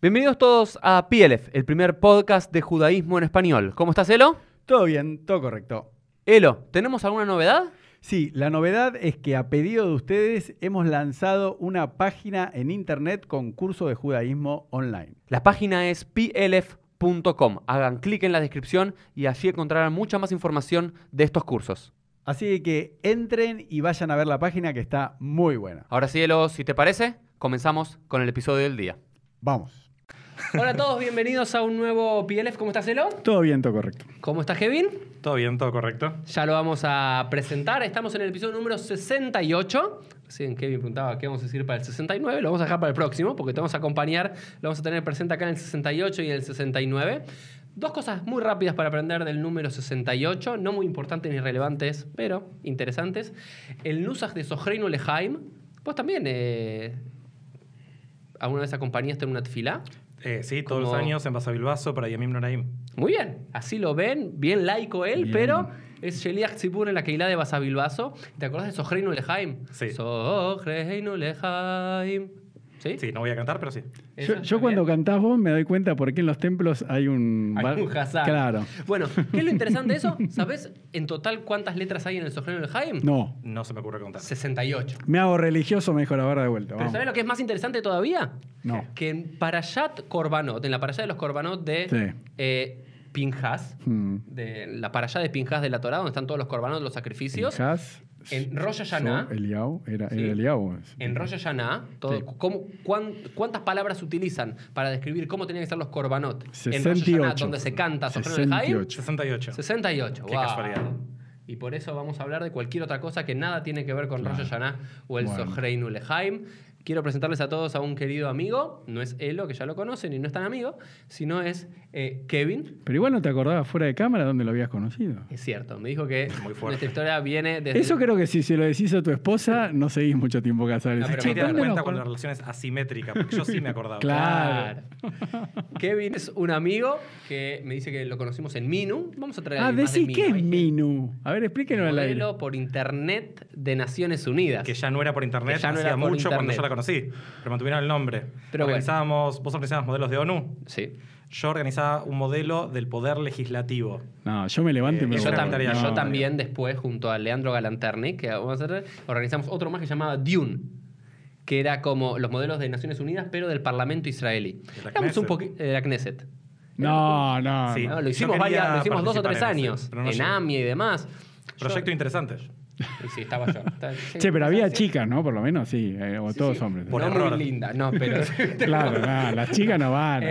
Bienvenidos todos a PLF, el primer podcast de judaísmo en español. ¿Cómo estás, Elo? Todo bien, todo correcto. Elo, ¿tenemos alguna novedad? Sí, la novedad es que a pedido de ustedes hemos lanzado una página en internet con curso de judaísmo online. La página es plf.com. Hagan clic en la descripción y allí encontrarán mucha más información de estos cursos. Así que entren y vayan a ver la página que está muy buena. Ahora sí, Elo, si te parece, comenzamos con el episodio del día. Vamos. Hola a todos, bienvenidos a un nuevo PLF. ¿Cómo estás, Elo? Todo bien, todo correcto. ¿Cómo estás, Kevin? Todo bien, todo correcto. Ya lo vamos a presentar. Estamos en el episodio número 68. Recién Kevin preguntaba qué vamos a decir para el 69. Lo vamos a dejar para el próximo porque te vamos a acompañar. Lo vamos a tener presente acá en el 68 y en el 69. Dos cosas muy rápidas para aprender del número 68. No muy importantes ni relevantes, pero interesantes. El Nusach de Zohreinu Lehaim. Vos también ¿alguna vez acompañaste en una tefilá? Sí, todos los años en Basavilbaso para Yamim Noraim. Muy bien, así lo ven, bien laico él, Bien. pero es Sheliach Tzibur en la Keilah de Basavilbaso. ¿Te acordás de Zohreinu Lehaim? Sí. Zohreinu Lehaim. ¿Sí? Sí, no voy a cantar, pero sí. ¿Esa Yo cuando también? cantás vos me doy cuenta por qué en los templos hay un... Hay un Hazán. Claro. Bueno, ¿qué es lo interesante de eso? ¿Sabés en total cuántas letras hay en el Zohreinu Lehaim? No, No se me ocurre contar. 68. me hago religioso mejor ahora de vuelta. ¿Pero Vamos. sabés lo que es más interesante todavía? No. Que en Parashat Korbanot, en la Parashá de los Korbanot de Pinhas, de la Parashá de Pinhas de la Torá, donde están todos los Korbanot, los sacrificios, Pinhas, en Rosh Hashanah, Eliau, era Sí. Eliau. en Rosh Hashanah, Sí. ¿cuántas palabras se utilizan para describir cómo tenían que ser los Korbanot? En Rosh 68. Hashanah, donde se canta Zohreinu Lehaim, 68. 68. 68. Qué Wow. casualidad. Y por eso vamos a hablar de cualquier otra cosa que nada tiene que ver con Rosh Hashanah o el Bueno. Zohreinu Lehaim. Quiero presentarles a todos a un querido amigo. No es Elo, que ya lo conocen y no es tan amigo, sino es Kevin. Pero igual no te acordabas fuera de cámara dónde lo habías conocido. Es cierto, me dijo que Muy fuerte. nuestra historia viene desde... Eso creo que si se lo decís a tu esposa, no seguís mucho tiempo casados. No, pero Sí, me te das acuerdo. cuenta cuando la relación es asimétrica, porque yo sí me acordaba. Claro. Kevin es un amigo que me dice que lo conocimos en Minu. Vamos a traer Ah, más de decí, ¿qué es Hay Minu? A ver, explíquenos al aire. modelo por internet de Naciones Unidas. Que ya no era por internet, Que ya no hacía era por mucho cuando internet. yo la conocí. Pero mantuvieron el nombre. Pero Vos organizabas modelos de ONU. Sí. Yo organizaba un modelo del poder legislativo. No, yo me levanto y me Y Y yo yo, voy. también, yo no, también después, junto a Leandro Galanterni, que vamos a hacer, organizamos otro más que se llamaba Dune, que era como los modelos de Naciones Unidas, pero del Parlamento israelí. De la Éramos un Knesset. poquito de la Knesset. No, no. Sí. no. No, lo Yo hicimos, quería lo hicimos 2 o 3 participar en ese, años, pero no en llegué. AMIA y demás. Proyecto interesante. Y sí, estaba yo. Che, pero había chicas, ¿no? Por lo menos, sí. O todos sí. hombres. Por no error. muy linda, no, pero... Claro, no, las chicas no van.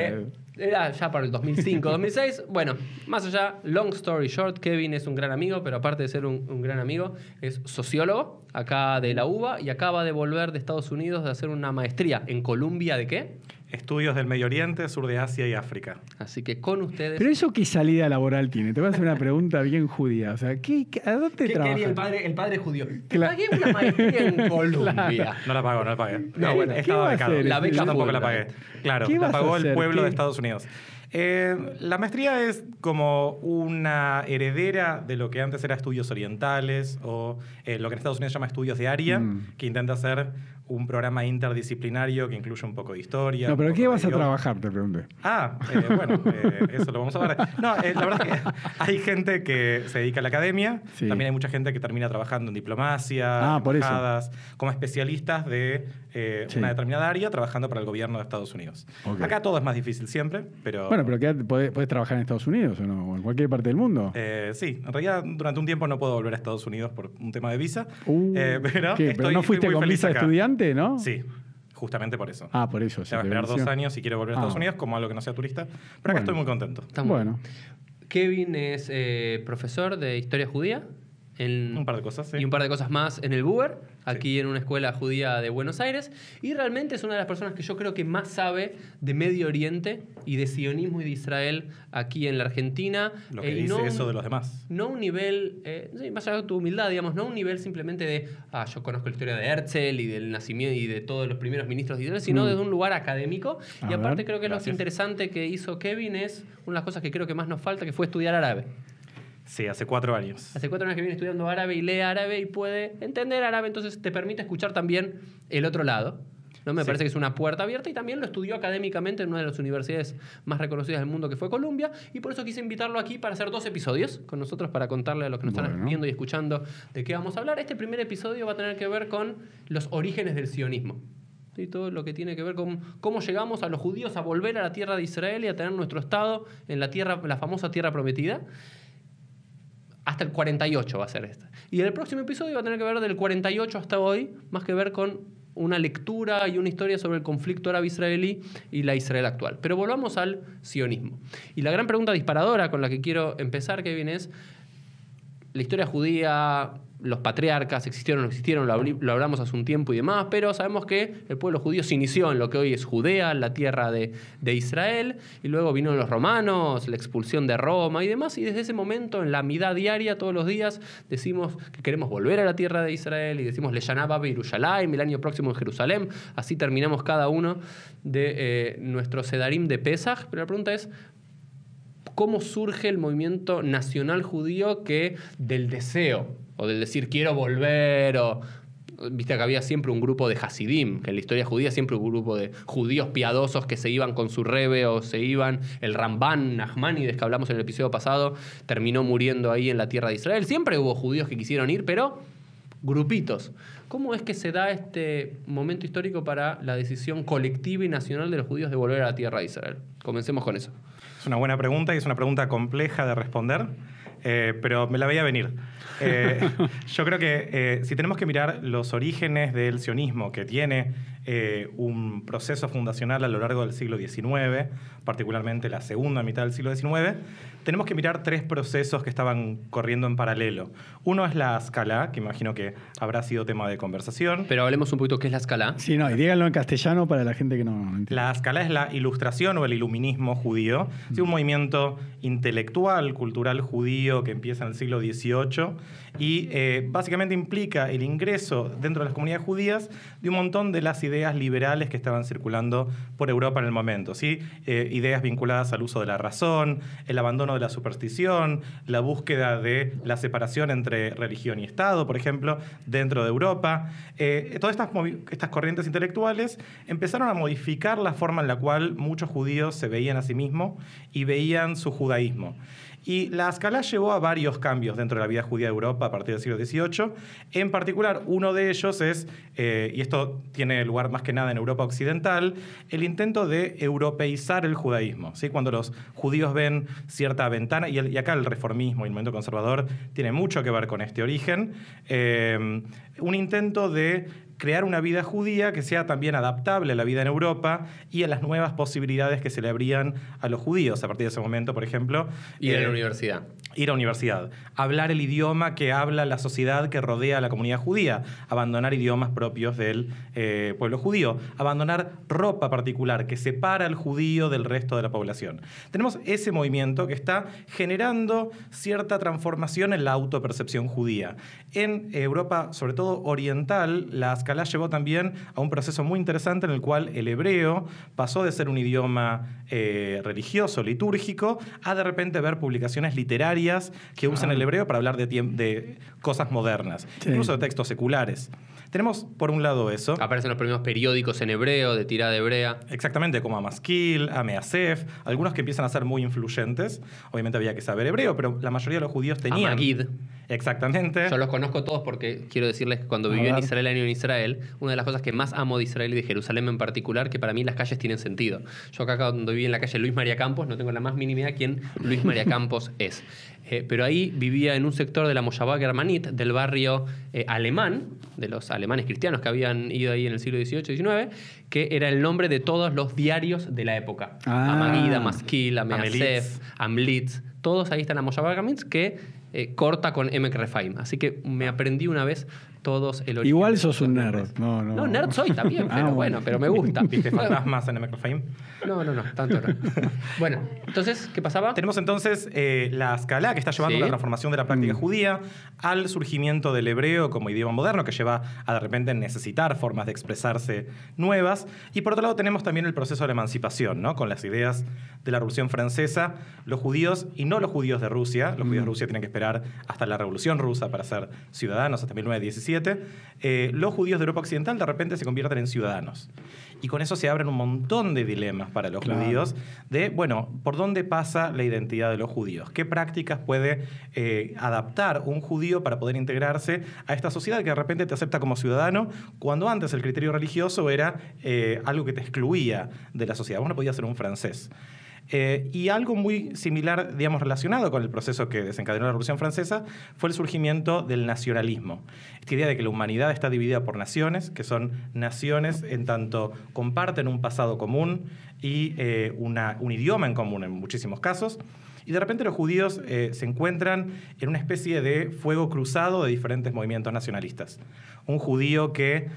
Era ya para el 2005, 2006. Bueno, más allá, long story short, Kevin es un gran amigo, pero aparte de ser un gran amigo, es sociólogo acá de la UBA y acaba de volver de Estados Unidos de hacer una maestría en Columbia ¿de qué? Estudios del Medio Oriente, sur de Asia y África. Así que con ustedes... Pero eso qué salida laboral tiene. Te voy a hacer una pregunta bien judía. O sea, ¿a dónde ¿Qué quería trabajas? el padre judío? Te Claro. pagué una maestría en Columbia. No la pagó, no la pagué. No, bueno, ¿qué estaba va a becado. hacer? La beca Yo tampoco full, la pagué. Claro, ¿Qué la vas a pagó el hacer? pueblo ¿Qué? de Estados Unidos. La maestría es como una heredera de lo que antes era estudios orientales o lo que en Estados Unidos se llama estudios de área, que intenta hacer un programa interdisciplinario que incluye un poco de historia. No, pero un ¿qué poco vas de a idioma. trabajar? Te pregunté. Eso lo vamos a ver. No, la verdad es que hay gente que se dedica a la academia, Sí. también hay mucha gente que termina trabajando en diplomacia, Ah, por eso. embajadas, como especialistas de Sí. una determinada área trabajando para el gobierno de Estados Unidos. Ok. Acá todo es más difícil siempre, pero... Bueno, pero ¿podés trabajar en Estados Unidos o no? ¿O en cualquier parte del mundo? Sí, en realidad durante un tiempo no puedo volver a Estados Unidos por un tema de visa, pero, ¿Qué? ¿Pero no fuiste muy con feliz visa de acá. estudiante, no? Sí, justamente por eso. Ah, por eso. Tengo que esperar 2 años si quiero volver a Estados Unidos, como algo que no sea turista. Pero acá Bueno. estoy muy contento. Está muy Bueno. bien. Kevin es profesor de historia judía. Un par de cosas, sí. Y un par de cosas más en el Buber, aquí en una escuela judía de Buenos Aires. Y realmente es una de las personas que yo creo que más sabe de Medio Oriente y de sionismo y de Israel aquí en la Argentina. Lo que Y dice no eso de los demás. No un nivel, sí, más allá de tu humildad, digamos, no un nivel simplemente de, yo conozco la historia de Herzl y del nacimiento y de todos los primeros ministros de Israel, sino desde un lugar académico. A Y aparte ver. creo que lo Gracias. interesante que hizo Kevin es una de las cosas que creo que más nos falta, que fue estudiar árabe. Sí, hace 4 años. Hace 4 años que viene estudiando árabe y lee árabe y puede entender árabe, entonces te permite escuchar también el otro lado, ¿no? Me parece que es una puerta abierta y también lo estudió académicamente en una de las universidades más reconocidas del mundo que fue Columbia y por eso quise invitarlo aquí para hacer 2 episodios con nosotros para contarle a los que nos están viendo y escuchando de qué vamos a hablar. Este primer episodio va a tener que ver con los orígenes del sionismo. ¿Sí? Todo lo que tiene que ver con cómo llegamos a los judíos a volver a la tierra de Israel y a tener nuestro estado en la famosa tierra prometida. Hasta el 48 va a ser esta. Y el próximo episodio va a tener que ver del 48 hasta hoy, más que ver con una lectura y una historia sobre el conflicto árabe-israelí y la Israel actual. Pero volvamos al sionismo. Y la gran pregunta disparadora con la que quiero empezar, Kevin, es la historia judía, los patriarcas, existieron o no existieron, lo hablamos hace un tiempo y demás, pero sabemos que el pueblo judío se inició en lo que hoy es Judea, la tierra de Israel, y luego vinieron los romanos, la expulsión de Roma y demás, y desde ese momento, en la midá diaria, todos los días, decimos que queremos volver a la tierra de Israel, y decimos Leshaná Abba Yerushalayim, el año próximo en Jerusalén, así terminamos cada uno de nuestro Sedarim de Pesaj, pero la pregunta es, ¿cómo surge el movimiento nacional judío que del deseo, o del decir quiero volver, o viste que había siempre un grupo de Hasidim, que en la historia judía siempre hubo un grupo de judíos piadosos que se iban con su rebe o se iban, el Ramban Nachmanides que hablamos en el episodio pasado, terminó muriendo ahí en la tierra de Israel. Siempre hubo judíos que quisieron ir, pero grupitos. ¿Cómo es que se da este momento histórico para la decisión colectiva y nacional de los judíos de volver a la tierra de Israel? Comencemos con eso. Es una buena pregunta y es una pregunta compleja de responder, pero me la veía venir. Yo creo que si tenemos que mirar los orígenes del sionismo, que tiene un proceso fundacional a lo largo del siglo XIX, particularmente la segunda mitad del siglo XIX, tenemos que mirar 3 procesos que estaban corriendo en paralelo. Uno es la Haskalah, que imagino que habrá sido tema de conversación. Pero hablemos un poquito qué es la Haskalah. Sí, no, y díganlo en castellano para la gente que no entiende. La Haskalah es la ilustración o el iluminismo judío, ¿sí? Un movimiento intelectual, cultural judío que empieza en el siglo XVIII y básicamente implica el ingreso dentro de las comunidades judías de un montón de las ideas liberales que estaban circulando por Europa en el momento, ¿sí? Ideas vinculadas al uso de la razón, el abandono de la superstición, la búsqueda de la separación entre religión y Estado, por ejemplo, dentro de Europa. Todas estas corrientes intelectuales empezaron a modificar la forma en la cual muchos judíos se veían a sí mismos y veían su judaísmo. Y la Haskalah llevó a varios cambios dentro de la vida judía de Europa a partir del siglo XVIII. En particular, uno de ellos es, y esto tiene lugar más que nada en Europa occidental, el intento de europeizar el judaísmo, ¿sí? Cuando los judíos ven cierta ventana, y acá el reformismo y el movimiento conservador tiene mucho que ver con este origen, un intento de crear una vida judía que sea también adaptable a la vida en Europa y a las nuevas posibilidades que se le abrían a los judíos a partir de ese momento, por ejemplo. Ir a la universidad. Ir a la universidad. Hablar el idioma que habla la sociedad que rodea a la comunidad judía. Abandonar idiomas propios del pueblo judío. Abandonar ropa particular que separa al judío del resto de la población. Tenemos ese movimiento que está generando cierta transformación en la autopercepción judía. En Europa, sobre todo oriental, la Haskalah llevó también a un proceso muy interesante en el cual el hebreo pasó de ser un idioma religioso, litúrgico, a de repente ver publicaciones literarias que usan el hebreo para hablar de cosas modernas, incluso de textos seculares. Tenemos, por un lado, eso. Aparecen los primeros periódicos en hebreo, de tirada hebrea. Exactamente, como Amaskil, Ameasef, algunos que empiezan a ser muy influyentes. Obviamente había que saber hebreo, pero la mayoría de los judíos tenían. Amagid. Exactamente. Yo los conozco todos porque quiero decirles que cuando viví en Israel, año en Israel, una de las cosas que más amo de Israel y de Jerusalén en particular, que para mí las calles tienen sentido. Yo acá cuando viví en la calle Luis María Campos, no tengo la más mínima idea quién Luis María Campos es. Pero ahí vivía en un sector de la Moshavá Germanit, del barrio alemán, de los alemanes cristianos que habían ido ahí en el siglo XVIII y XIX, que era el nombre de todos los diarios de la época. Amagid, Amaskil, Ameasef, Amlitz, todos ahí están en la Moshavá Germanit, que corta con Emek Refaim. Así que me aprendí una vez todos el origen. Igual sos un nerd. No, nerd soy también, pero bueno, pero me gusta. ¿Viste fantasmas en Emek Refaim? No, tanto no. Bueno, entonces, ¿qué pasaba? Tenemos entonces la Haskalah, que está llevando una transformación de la práctica judía al surgimiento del hebreo como idioma moderno, que lleva a de repente necesitar formas de expresarse nuevas. Y por otro lado tenemos también el proceso de la emancipación, ¿no? Con las ideas de la Revolución Francesa. Los judíos, y no los judíos de Rusia, los judíos de Rusia tienen que esperar hasta la Revolución Rusa para ser ciudadanos, hasta 1917, XVII, los judíos de Europa Occidental de repente se convierten en ciudadanos. Y con eso se abren un montón de dilemas para los judíos de, bueno, ¿por dónde pasa la identidad de los judíos? ¿Qué prácticas puede adaptar un judío para poder integrarse a esta sociedad que de repente te acepta como ciudadano, cuando antes el criterio religioso era algo que te excluía de la sociedad? Vos no podías ser un francés. Y algo muy similar, digamos, relacionado con el proceso que desencadenó la Revolución Francesa fue el surgimiento del nacionalismo. Esta idea de que la humanidad está dividida por naciones, que son naciones en tanto comparten un pasado común y un idioma en común en muchísimos casos. Y de repente los judíos se encuentran en una especie de fuego cruzado de diferentes movimientos nacionalistas. Un judío que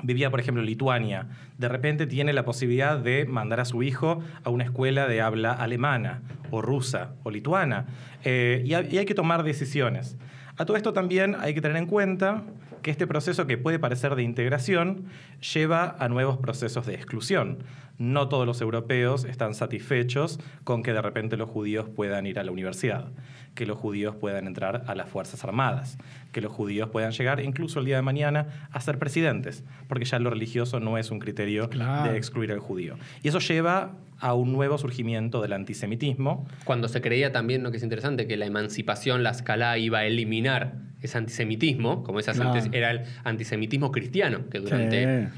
vivía, por ejemplo, en Lituania, de repente tiene la posibilidad de mandar a su hijo a una escuela de habla alemana, o rusa, o lituana, y hay que tomar decisiones. A todo esto también hay que tener en cuenta que este proceso, que puede parecer de integración, lleva a nuevos procesos de exclusión. No todos los europeos están satisfechos con que de repente los judíos puedan ir a la universidad, que los judíos puedan entrar a las Fuerzas Armadas, que los judíos puedan llegar incluso el día de mañana a ser presidentes, porque ya lo religioso no es un criterio de excluir al judío. Y eso lleva a un nuevo surgimiento del antisemitismo. Cuando se creía también, ¿no?, que es interesante, que la emancipación, la escalá, iba a eliminar ese antisemitismo, como esas antes era el antisemitismo cristiano, que durante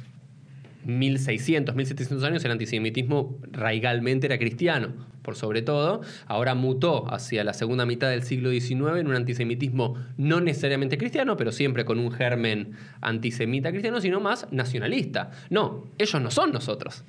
1600, 1700 años el antisemitismo raigalmente era cristiano, por sobre todo. Ahora mutó hacia la segunda mitad del siglo XIX en un antisemitismo no necesariamente cristiano, pero siempre con un germen antisemita cristiano, sino más nacionalista. No, ellos no son nosotros.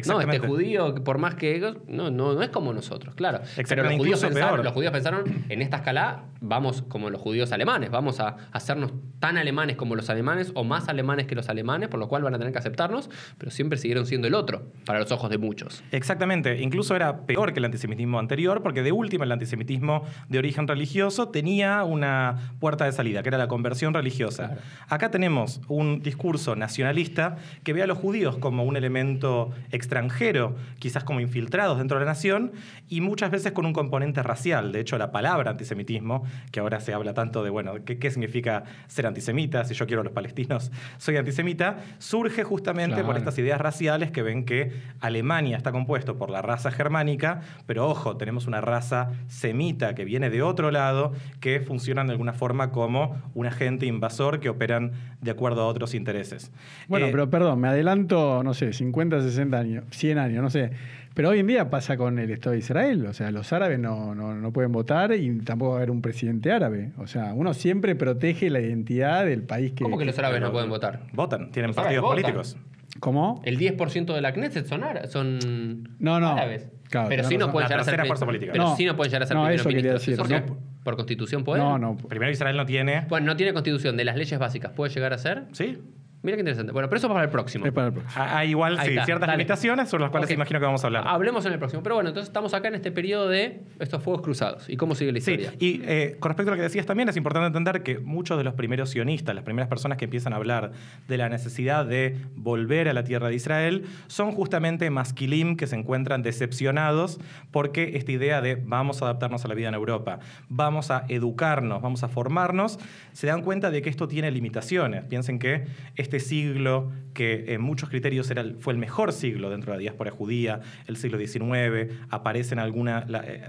No, este judío, por más que ellos, no es como nosotros, claro. Pero los judíos pensaron, en esta escala, vamos como los judíos alemanes, vamos a hacernos tan alemanes como los alemanes o más alemanes que los alemanes, por lo cual van a tener que aceptarnos, pero siempre siguieron siendo el otro, para los ojos de muchos. Exactamente. Incluso era peor que el antisemitismo anterior, porque de última el antisemitismo de origen religioso tenía una puerta de salida, que era la conversión religiosa. Claro. Acá tenemos un discurso nacionalista que ve a los judíos como un elemento extranjero, quizás como infiltrados dentro de la nación, y muchas veces con un componente racial. De hecho, la palabra antisemitismo, que ahora se habla tanto de, bueno, ¿qué significa ser antisemita? Si yo quiero a los palestinos, soy antisemita, surge justamente por estas ideas raciales que ven que Alemania está compuesto por la raza germánica, pero ojo, tenemos una raza semita que viene de otro lado, que funcionan de alguna forma como un agente invasor que operan de acuerdo a otros intereses. Bueno, pero perdón, me adelanto, no sé, 50, 60 años. 100 años, no sé. Pero hoy en día pasa con el Estado de Israel. O sea, los árabes no pueden votar y tampoco va a haber un presidente árabe. O sea, uno siempre protege la identidad del país que... ¿Cómo que los árabes no pueden votar? Votan, tienen partidos políticos. ¿Cómo? El 10% de la Knesset son árabes. Claro, pero sí no pueden llegar a ser fuerza política. Pero sí no pueden llegar a ser primer ministro. Decir, ¿Por constitución pueden? No. Primero Israel no tiene... Bueno, no tiene constitución. De las leyes básicas, ¿puede llegar a ser? Sí. Mira qué interesante. Bueno, pero eso es para el próximo. Es para el próximo. Hay igual ciertas limitaciones sobre las cuales imagino que vamos a hablar. Hablemos en el próximo. Pero bueno, entonces estamos acá en este periodo de estos fuegos cruzados. ¿Y cómo sigue la historia? Sí, y con respecto a lo que decías también, es importante entender que muchos de los primeros sionistas, las primeras personas que empiezan a hablar de la necesidad de volver a la tierra de Israel, son justamente masquilim que se encuentran decepcionados porque esta idea de vamos a adaptarnos a la vida en Europa, vamos a educarnos, vamos a formarnos, se dan cuenta de que esto tiene limitaciones. Piensen que este siglo, que en muchos criterios fue el mejor siglo dentro de la diáspora judía, el siglo XIX,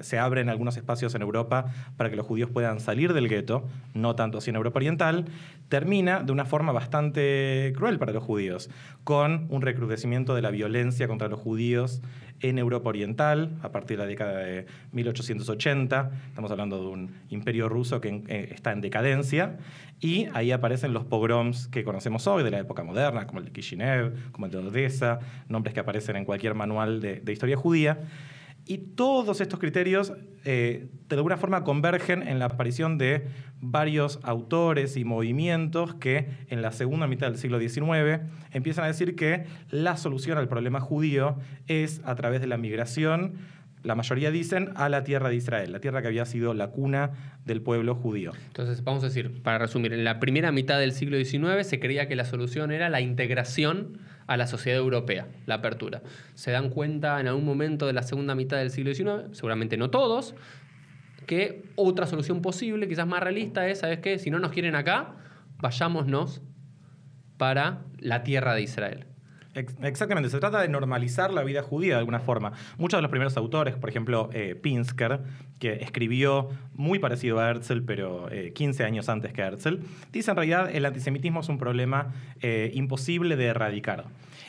se abren algunos espacios en Europa para que los judíos puedan salir del gueto, no tanto así en Europa Oriental, termina de una forma bastante cruel para los judíos, con un recrudecimiento de la violencia contra los judíos en Europa Oriental, a partir de la década de 1880. Estamos hablando de un imperio ruso que está en decadencia, y ahí aparecen los pogroms que conocemos hoy de la época moderna, como el de Kishinev, como el de Odessa, nombres que aparecen en cualquier manual de historia judía. Y todos estos criterios de alguna forma convergen en la aparición de varios autores y movimientos que en la segunda mitad del siglo XIX empiezan a decir que la solución al problema judío es a través de la migración, la mayoría dicen, a la tierra de Israel, la tierra que había sido la cuna del pueblo judío. Entonces, vamos a decir, para resumir, en la primera mitad del siglo XIX se creía que la solución era la integración a la sociedad europea, la apertura. Se dan cuenta en algún momento de la segunda mitad del siglo XIX, seguramente no todos, que otra solución posible, quizás más realista, es, ¿sabes qué? Si no nos quieren acá, vayámonos para la tierra de Israel. Exactamente, se trata de normalizar la vida judía de alguna forma. Muchos de los primeros autores, por ejemplo, Pinsker, que escribió muy parecido a Herzl, pero 15 años antes que Herzl, dice en realidad el antisemitismo es un problema imposible de erradicar.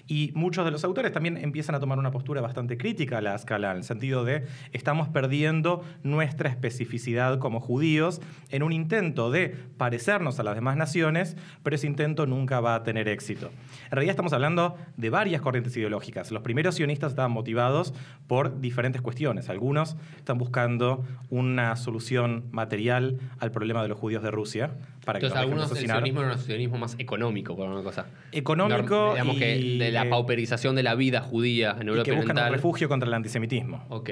Y muchos de los autores también empiezan a tomar una postura bastante crítica a la escala, en el sentido de estamos perdiendo nuestra especificidad como judíos en un intento de parecernos a las demás naciones, pero ese intento nunca va a tener éxito. En realidad estamos hablando de varias corrientes ideológicas. Los primeros sionistas estaban motivados por diferentes cuestiones. Algunos están buscando una solución material al problema de los judíos de Rusia. Entonces, algunos el sionismo era un sionismo más económico, por una cosa. Económico digamos que de la pauperización de la vida judía en Europa y que buscan Oriental. un refugio contra el antisemitismo. Ok.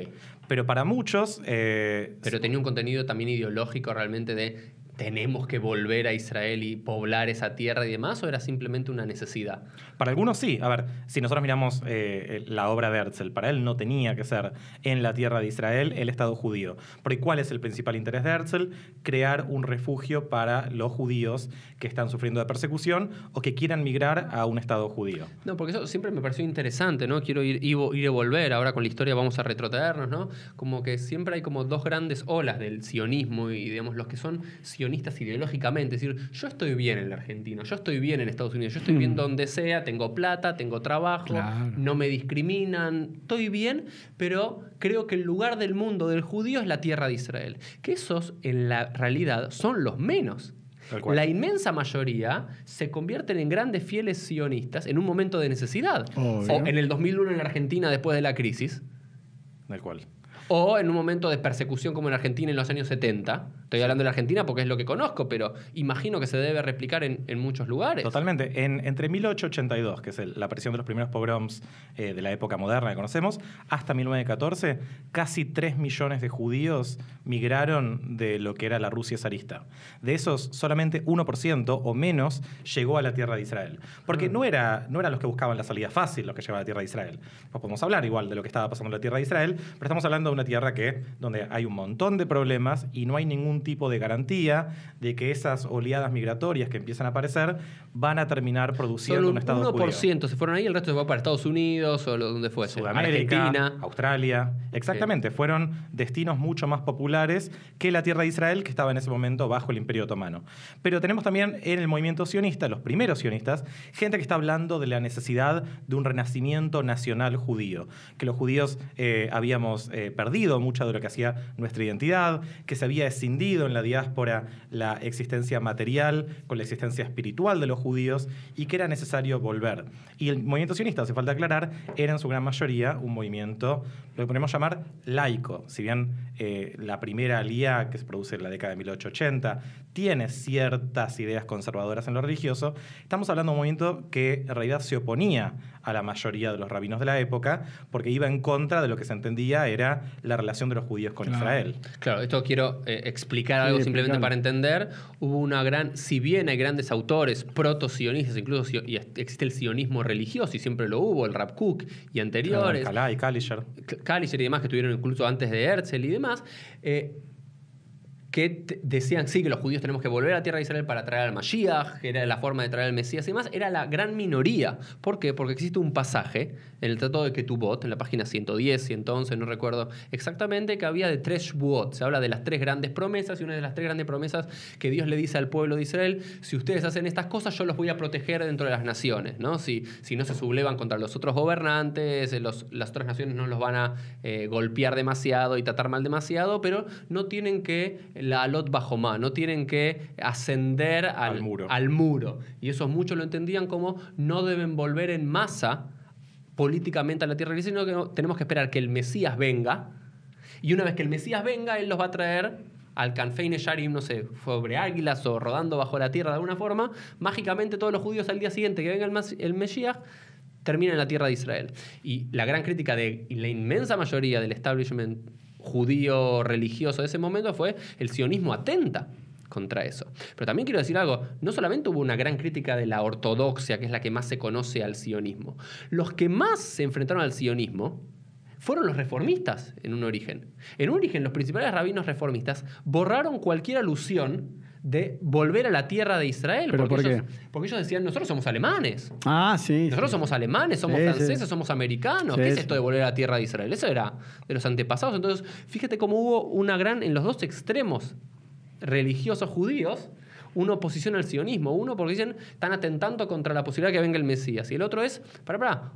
Pero para muchos... Pero tenía un contenido también ideológico realmente de tenemos que volver a Israel y poblar esa tierra y demás, ¿o era simplemente una necesidad? Para algunos sí. A ver, si nosotros miramos la obra de Herzl, para él no tenía que ser en la tierra de Israel el Estado judío. Porque ¿cuál es el principal interés de Herzl? Crear un refugio para los judíos que están sufriendo de persecución o que quieran migrar a un Estado judío. No, porque eso siempre me pareció interesante, ¿no? Quiero ir y volver. Ahora con la historia vamos a retrotraernos, ¿no? Como que siempre hay como dos grandes olas del sionismo y, digamos, los que son sionistas ideológicamente, es decir, yo estoy bien en la Argentina, yo estoy bien en Estados Unidos, yo estoy bien donde sea, tengo plata, tengo trabajo, Claro. no me discriminan, estoy bien, pero creo que el lugar del mundo del judío es la tierra de Israel. Que esos, en la realidad, son los menos. Tal cual. La inmensa mayoría se convierten en grandes fieles sionistas en un momento de necesidad. Obvio. O en el 2001 en la Argentina después de la crisis. Tal cual. O en un momento de persecución como en Argentina en los años 70. Estoy hablando de la Argentina porque es lo que conozco, pero imagino que se debe replicar en muchos lugares. Totalmente. Entre 1882, que es la aparición de los primeros pogroms de la época moderna que conocemos, hasta 1914, casi 3 millones de judíos migraron de lo que era la Rusia zarista. De esos, solamente 1% o menos llegó a la tierra de Israel. Porque no eran los que buscaban la salida fácil los que llegaban a la tierra de Israel. Pues podemos hablar igual de lo que estaba pasando en la tierra de Israel, pero estamos hablando de una tierra donde hay un montón de problemas y no hay ningún tipo de garantía de que esas oleadas migratorias que empiezan a aparecer van a terminar produciendo Solo un Estado 1% judío. se fueron ahí, el resto se fue para Estados Unidos o donde fuese. Sudamérica, Argentina. Australia. Exactamente, fueron destinos mucho más populares que la tierra de Israel, que estaba en ese momento bajo el Imperio Otomano. Pero tenemos también en el movimiento sionista, los primeros sionistas, gente que está hablando de la necesidad de un renacimiento nacional judío, que los judíos habíamos perdido mucha de lo que hacía nuestra identidad, que se había escindido en la diáspora la existencia material con la existencia espiritual de los judíos y que era necesario volver. Y el movimiento sionista, hace falta aclarar, era en su gran mayoría un movimiento, lo que podemos llamar laico. Si bien la primera aliyá, que se produce en la década de 1880, tiene ciertas ideas conservadoras en lo religioso, estamos hablando de un movimiento que en realidad se oponía a la mayoría de los rabinos de la época porque iba en contra de lo que se entendía era la relación de los judíos con Israel. Claro, esto quiero explicar algo simplemente explicar. para entender. Hubo una gran, si bien hay grandes autores proto-sionistas, incluso y existe el sionismo religioso y siempre lo hubo, el Rav Kook y anteriores, Alcalá y Kalischer. Kalischer y demás que estuvieron incluso antes de Herzl y demás, que decían sí, que los judíos tenemos que volver a la tierra de Israel para traer al Mashiach, que era la forma de traer al Mesías y demás, era la gran minoría. ¿Por qué? Porque existe un pasaje en el Tratado de Ketubot, en la página 110, 111, no recuerdo exactamente, que había de 3 Shvuot. Se habla de las 3 grandes promesas y una de las 3 grandes promesas que Dios le dice al pueblo de Israel: si ustedes hacen estas cosas, yo los voy a proteger dentro de las naciones, ¿no? Si no se sublevan contra los otros gobernantes, las otras naciones no los van a golpear demasiado y tratar mal demasiado, pero no tienen que la alot bajomá, no tienen que ascender al muro. Y esos muchos lo entendían como no deben volver en masa políticamente a la tierra de Israel, sino que tenemos que esperar que el Mesías venga, y una vez que el Mesías venga, él los va a traer al Canfei Nesharim, no sé, sobre águilas o rodando bajo la tierra de alguna forma. Mágicamente todos los judíos al día siguiente que venga el Mesías terminan en la tierra de Israel. Y la gran crítica de la inmensa mayoría del establishment judío religioso de ese momento fue el sionismo atenta contra eso. Pero también quiero decir algo, no solamente hubo una gran crítica de la ortodoxia, que es la que más se conoce al sionismo. Los que más se enfrentaron al sionismo fueron los reformistas en un origen. En un origen, los principales rabinos reformistas borraron cualquier alusión de volver a la tierra de Israel. ¿Pero por qué? Porque ellos decían, nosotros somos alemanes. Ah, sí. Nosotros somos alemanes, somos franceses, somos americanos. Sí, ¿Qué es sí. esto de volver a la tierra de Israel? Eso era de los antepasados. Entonces, fíjate cómo hubo en los dos extremos religiosos judíos, una oposición al sionismo. Uno porque dicen, están atentando contra la posibilidad de que venga el Mesías. Y el otro es,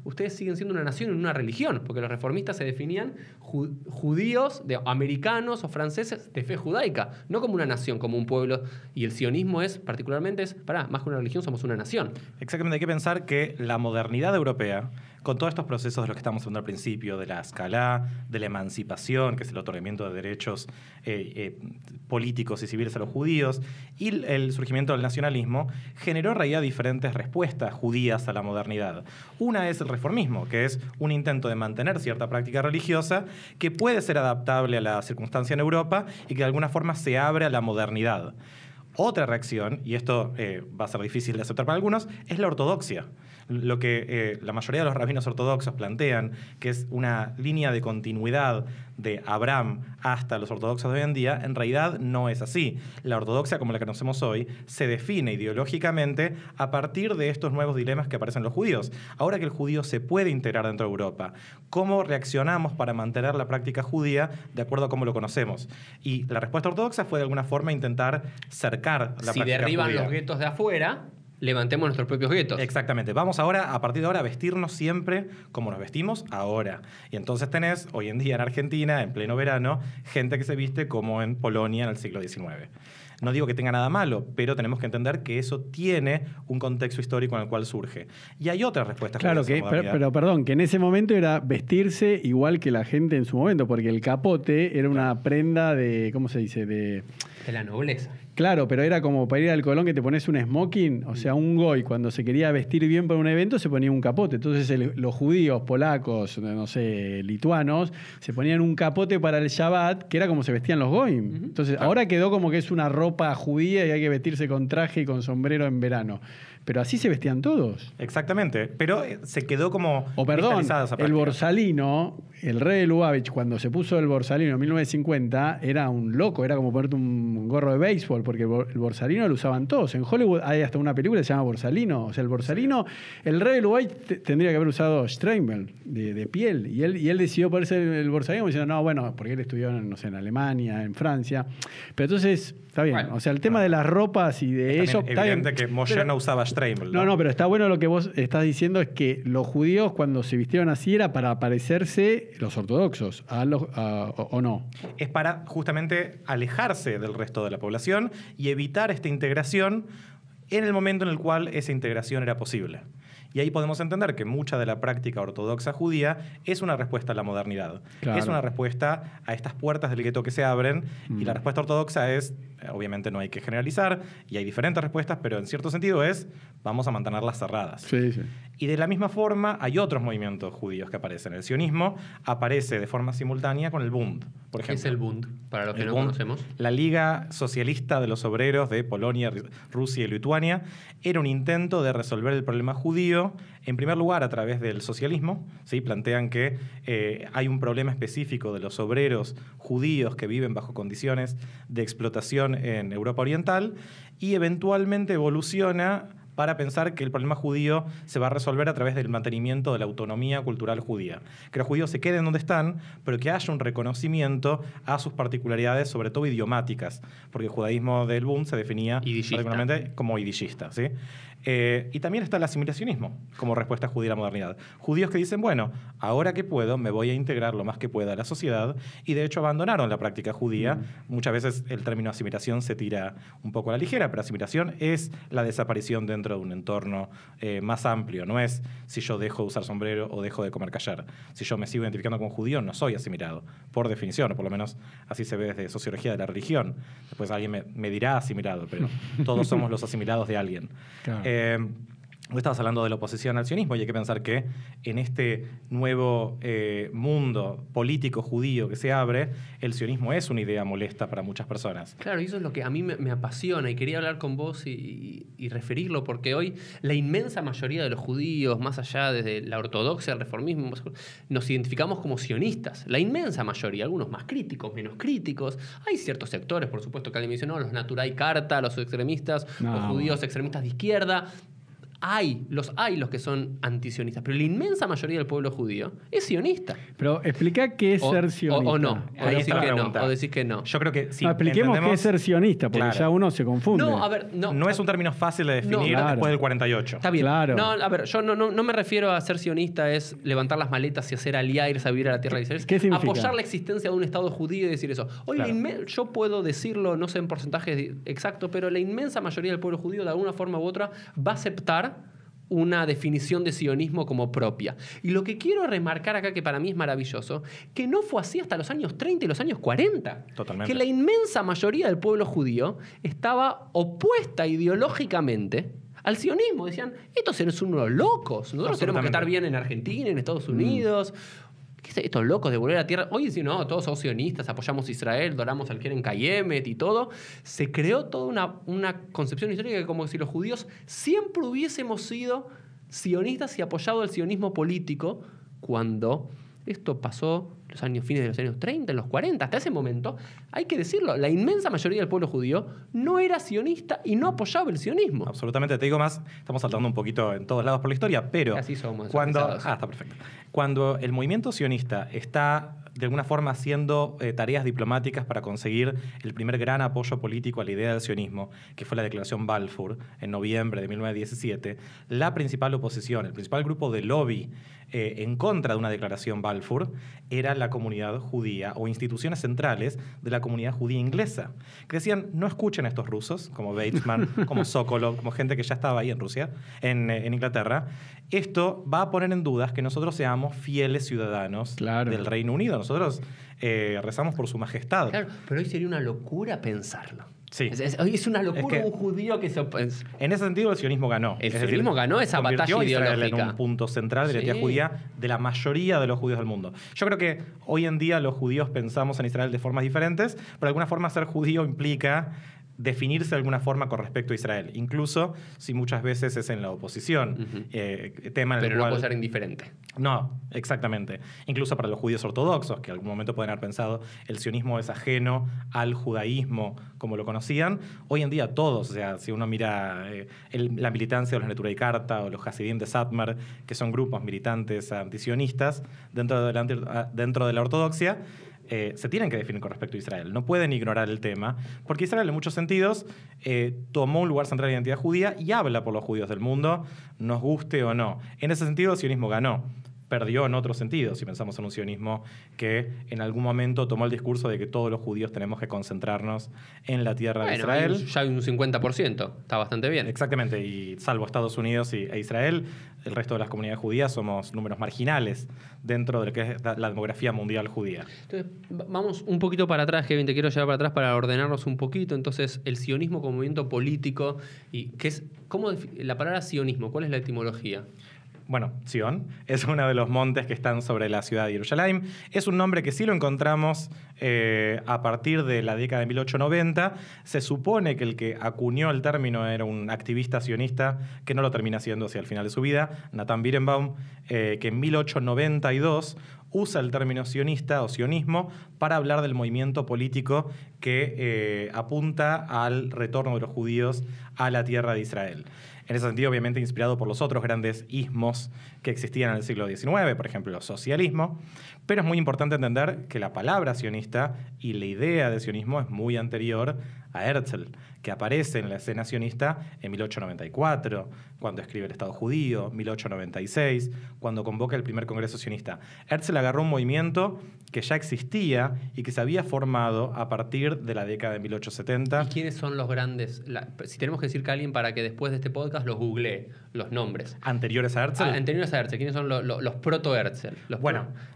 ustedes siguen siendo una nación y una religión, porque los reformistas se definían judíos, americanos o franceses de fe judaica, no como una nación, como un pueblo. Y el sionismo particularmente más que una religión, somos una nación. Exactamente, hay que pensar que la modernidad europea, con todos estos procesos de los que estamos hablando al principio, de la escala, de la emancipación, que es el otorgamiento de derechos políticos y civiles a los judíos, y el surgimiento del nacionalismo, generó en realidad diferentes respuestas judías a la modernidad. Una es el reformismo, que es un intento de mantener cierta práctica religiosa que puede ser adaptable a la circunstancia en Europa y que de alguna forma se abre a la modernidad. Otra reacción, y esto va a ser difícil de aceptar para algunos, es la ortodoxia. Lo que la mayoría de los rabinos ortodoxos plantean, que es una línea de continuidad de Abraham hasta los ortodoxos de hoy en día, en realidad no es así. La ortodoxia, como la conocemos hoy, se define ideológicamente a partir de estos nuevos dilemas que aparecen los judíos. Ahora que el judío se puede integrar dentro de Europa, ¿cómo reaccionamos para mantener la práctica judía de acuerdo a cómo lo conocemos? Y la respuesta ortodoxa fue de alguna forma intentar cercar la práctica judía. Si derriban los guetos de afuera, levantemos nuestros propios guetos. Exactamente. Vamos ahora, a partir de ahora, a vestirnos siempre como nos vestimos ahora. Y entonces tenés, hoy en día en Argentina, en pleno verano, gente que se viste como en Polonia en el siglo XIX. No digo que tenga nada malo, pero tenemos que entender que eso tiene un contexto histórico en el cual surge. Y hay otras respuestas. Claro, pero perdón, que en ese momento era vestirse igual que la gente en su momento, porque el capote era una prenda de, ¿cómo se dice? De la nobleza. Claro, pero era como para ir al Colón que te pones un smoking, o sea, un goy, cuando se quería vestir bien para un evento se ponía un capote. Entonces los judíos, polacos, no sé, lituanos, se ponían un capote para el Shabbat, que era como se vestían los goyim. Entonces ahora quedó como que es una ropa judía y hay que vestirse con traje y con sombrero en verano. Pero así se vestían todos. Exactamente, pero se quedó como... O perdón, el borsalino, el rey de Lubavitch, cuando se puso el borsalino en 1950, era un loco, era como ponerte un gorro de béisbol, porque el borsalino lo usaban todos. En Hollywood hay hasta una película que se llama Borsalino. O sea, el borsalino, el rey de Lubavitch tendría que haber usado Streimel, de piel, y él decidió ponerse el borsalino diciendo, no, bueno, porque él estudió, no sé, en Alemania, en Francia. Pero entonces... Está bien, o sea, el tema de las ropas y de eso... Está evidente que Moshe no usaba Streimel, ¿no? No, pero está bueno lo que vos estás diciendo, es que los judíos cuando se vistieron así era para parecerse los ortodoxos, ¿o no? Es para justamente alejarse del resto de la población y evitar esta integración en el momento en el cual esa integración era posible. Y ahí podemos entender que mucha de la práctica ortodoxa judía es una respuesta a la modernidad. Claro. Es una respuesta a estas puertas del gueto que se abren. Y la respuesta ortodoxa es, obviamente no hay que generalizar, y hay diferentes respuestas, pero en cierto sentido es, vamos a mantenerlas cerradas. Sí, sí. Y de la misma forma hay otros movimientos judíos que aparecen. El sionismo aparece de forma simultánea con el Bund, por ejemplo. ¿Qué es el Bund? Para los que no conocemos. La Liga Socialista de los Obreros de Polonia, Rusia y Lituania era un intento de resolver el problema judío, en primer lugar a través del socialismo. ¿Sí? Plantean que hay un problema específico de los obreros judíos que viven bajo condiciones de explotación en Europa Oriental y eventualmente evoluciona para pensar que el problema judío se va a resolver a través del mantenimiento de la autonomía cultural judía. Que los judíos se queden donde están, pero que haya un reconocimiento a sus particularidades, sobre todo idiomáticas, porque el judaísmo del Bund se definía particularmente como idillista, ¿sí? Y también está el asimilacionismo como respuesta judía a la modernidad. Judíos que dicen, bueno, ahora que puedo, me voy a integrar lo más que pueda a la sociedad, y de hecho abandonaron la práctica judía. Muchas veces el término asimilación se tira un poco a la ligera, pero asimilación es la desaparición dentro de un entorno más amplio. No es si yo dejo de usar sombrero o dejo de comer kasher. Si yo me sigo identificando como judío, no soy asimilado, por definición, o por lo menos así se ve desde sociología de la religión. Después alguien me dirá asimilado, pero todos somos los asimilados de alguien. Claro. Vos estabas hablando de la oposición al sionismo y hay que pensar que en este nuevo mundo político judío que se abre, el sionismo es una idea molesta para muchas personas. Claro, y eso es lo que a mí me apasiona y quería hablar con vos y referirlo, porque hoy la inmensa mayoría de los judíos, más allá desde la ortodoxia, el reformismo, nos identificamos como sionistas. La inmensa mayoría, algunos más críticos, menos críticos. Hay ciertos sectores, por supuesto, que alguien mencionó, los Naturai Karta, los extremistas, los judíos extremistas de izquierda. Hay los que son antisionistas, pero la inmensa mayoría del pueblo judío es sionista. Pero explica qué es ser sionista. O no, Ahí está la que no, pregunta. o decís que no. Yo creo que sí. Expliquemos qué es ser sionista, porque Claro. ya uno se confunde. No, a ver, No es un término fácil de definir claro. después del 48. Está bien. Claro. No, a ver, yo no me refiero a ser sionista, es levantar las maletas y hacer aliá, irse a vivir a la tierra de Israel. ¿Qué significa? Apoyar la existencia de un Estado judío y decir eso. Hoy Claro. yo puedo decirlo, no sé en porcentajes exactos, pero la inmensa mayoría del pueblo judío, de alguna forma u otra, va a aceptar una definición de sionismo como propia. Y lo que quiero remarcar acá, que para mí es maravilloso, que no fue así hasta los años 30 y los años 40. Totalmente. Que la inmensa mayoría del pueblo judío estaba opuesta ideológicamente al sionismo. Decían, estos son unos locos. Nosotros tenemos que estar bien en Argentina, en Estados Unidos. ¿Qué es estos locos de volver a la tierra? Hoy dicen, no, todos somos sionistas, apoyamos a Israel, adoramos al Keren Kayemet y todo. Se creó toda una concepción histórica que como si los judíos siempre hubiésemos sido sionistas y apoyado el sionismo político, cuando esto pasó los años fines de los años 30, en los 40, hasta ese momento, hay que decirlo, la inmensa mayoría del pueblo judío no era sionista y no apoyaba el sionismo. Absolutamente, te digo más, estamos saltando un poquito en todos lados por la historia, pero Así somos, cuando desorganizados. está perfecto. Cuando el movimiento sionista está de alguna forma haciendo tareas diplomáticas para conseguir el primer gran apoyo político a la idea del sionismo, que fue la Declaración Balfour en noviembre de 1917, la principal oposición, el principal grupo de lobby en contra de una declaración Balfour era la comunidad judía o instituciones centrales de la comunidad judía inglesa, que decían, no escuchen a estos rusos, como Weizmann, como Sokolov, como gente que ya estaba ahí en Rusia, en Inglaterra. Esto va a poner en dudas que nosotros seamos fieles ciudadanos del Reino Unido. Nosotros rezamos por su majestad. Claro, pero hoy sería una locura pensarlo. Sí. Es una locura Es que un judío que se opone. En ese sentido, el sionismo ganó. El sionismo ganó esa convirtió batalla a Israel ideológica. en un punto central de la identidad judía de la mayoría de los judíos del mundo. Yo creo que hoy en día los judíos pensamos en Israel de formas diferentes, pero de alguna forma ser judío implica definirse de alguna forma con respecto a Israel, incluso si muchas veces es en la oposición. Tema en el Pero cual... no puede ser indiferente. No, exactamente. Incluso para los judíos ortodoxos, que en algún momento pueden haber pensado el sionismo es ajeno al judaísmo como lo conocían, hoy en día todos, o sea, si uno mira la militancia de los Neturei Karta o los Hasidim de Satmar, que son grupos militantes antisionistas dentro de la ortodoxia, se tienen que definir con respecto a Israel. No pueden ignorar el tema, porque Israel en muchos sentidos tomó un lugar central de la identidad judía y habla por los judíos del mundo, nos guste o no. En ese sentido, el sionismo ganó. Perdió en otro sentido, si pensamos en un sionismo que en algún momento tomó el discurso de que todos los judíos tenemos que concentrarnos en la tierra de Israel. Ya hay un 50%, está bastante bien. Exactamente, y salvo Estados Unidos e Israel, el resto de las comunidades judías somos números marginales dentro de lo que es la demografía mundial judía. Entonces, vamos un poquito para atrás, Kevin, te quiero llevar para atrás para ordenarnos un poquito. Entonces, el sionismo como movimiento político, y ¿qué es, la palabra sionismo, ¿cuál es la etimología? Bueno, Sion es uno de los montes que están sobre la ciudad de Jerusalén. Es un nombre que sí lo encontramos a partir de la década de 1890. Se supone que el que acuñó el término era un activista sionista que no lo termina siendo hacia el final de su vida, Nathan Birenbaum, que en 1892 usa el término sionista o sionismo para hablar del movimiento político que apunta al retorno de los judíos a la tierra de Israel. En ese sentido, obviamente, inspirado por los otros grandes ismos que existían en el siglo XIX, por ejemplo, el socialismo. Pero es muy importante entender que la palabra sionista y la idea de sionismo es muy anterior a Herzl, que aparece en la escena sionista en 1894, cuando escribe el Estado judío, 1896, cuando convoca el primer Congreso sionista. Herzl agarró un movimiento que ya existía y que se había formado a partir de la década de 1870. ¿Y quiénes son los grandes? Si tenemos que decir que alguien para que después de este podcast los googlee, los nombres. ¿Anteriores a Herzl? Anteriores a Herzl. ¿Quiénes son los proto-Herzl?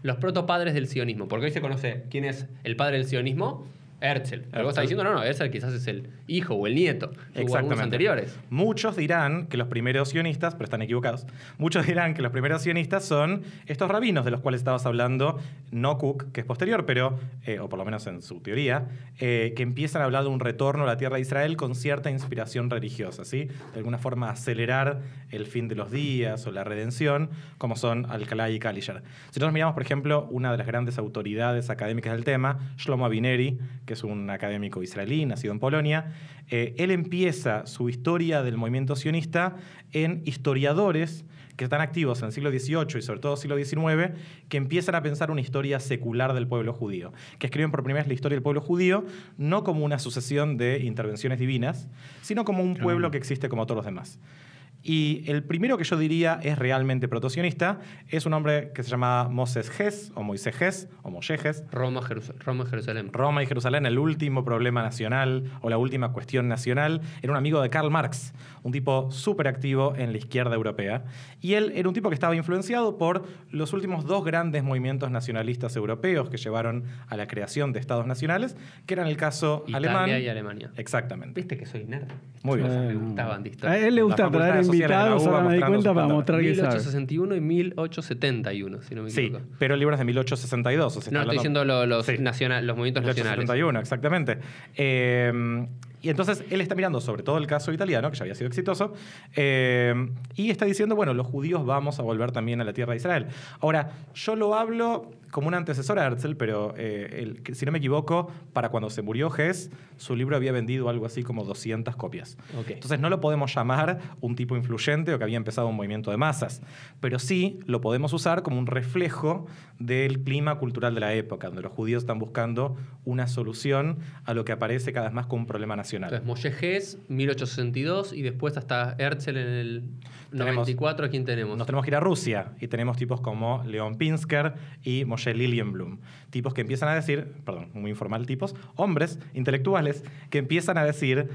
Los proto-padres del sionismo. Porque hoy se conoce quién es el padre del sionismo. Herzl. Lo que vos estás diciendo, no, Herzl quizás es el hijo o el nieto. O algunos anteriores. Muchos dirán que los primeros sionistas, pero están equivocados, muchos dirán que los primeros sionistas son estos rabinos de los cuales estabas hablando, no Cook, que es posterior, pero, o por lo menos en su teoría, que empiezan a hablar de un retorno a la tierra de Israel con cierta inspiración religiosa, ¿sí? De alguna forma acelerar el fin de los días o la redención, como son Alcalá y Kalischer. Si nosotros miramos, por ejemplo, una de las grandes autoridades académicas del tema, Shlomo Avineri, que es un académico israelí, nacido en Polonia, él empieza su historia del movimiento sionista en historiadores que están activos en el siglo XVIII y sobre todo siglo XIX, que empiezan a pensar una historia secular del pueblo judío, que escriben por primera vez la historia del pueblo judío, no como una sucesión de intervenciones divinas, sino como un pueblo que existe como todos los demás. Y el primero que yo diría es realmente protosionista es un hombre que se llama Moses Hess, o Moisés Hess, o Moshe Hess. Roma y Jerusalén. Roma y Jerusalén, el último problema nacional o la última cuestión nacional. Era un amigo de Karl Marx, un tipo súper activo en la izquierda europea. Y él era un tipo que estaba influenciado por los últimos dos grandes movimientos nacionalistas europeos que llevaron a la creación de estados nacionales, que eran el caso alemán. Italia y Alemania. Exactamente. Viste que soy nerd. Muy bien. Me gustaban de historia. A él le gusta traer invitados, ahora me di cuenta, para mostrar que sabe. 1861 y 1871, si no me equivoco. Sí, pero el libro es de 1862. O sea, no, estoy diciendo los movimientos 1861, nacionales. exactamente. Y entonces él está mirando sobre todo el caso italiano, que ya había sido exitoso, y está diciendo, bueno, los judíos vamos a volver también a la tierra de Israel. Ahora, yo lo hablo como un antecesor a Herzl, pero si no me equivoco, para cuando se murió Hess, su libro había vendido algo así como 200 copias. Okay. Entonces no lo podemos llamar un tipo influyente o que había empezado un movimiento de masas, pero sí lo podemos usar como un reflejo del clima cultural de la época, donde los judíos están buscando una solución a lo que aparece cada vez más como un problema nacional. Entonces, Moshe Hess, 1862, y después hasta Herzl en el 94, ¿a quién tenemos? Nos tenemos que ir a Rusia y tenemos tipos como Leon Pinsker y Moshe Lilienblum. Tipos que empiezan a decir, perdón, muy informal tipos, hombres intelectuales que empiezan a decir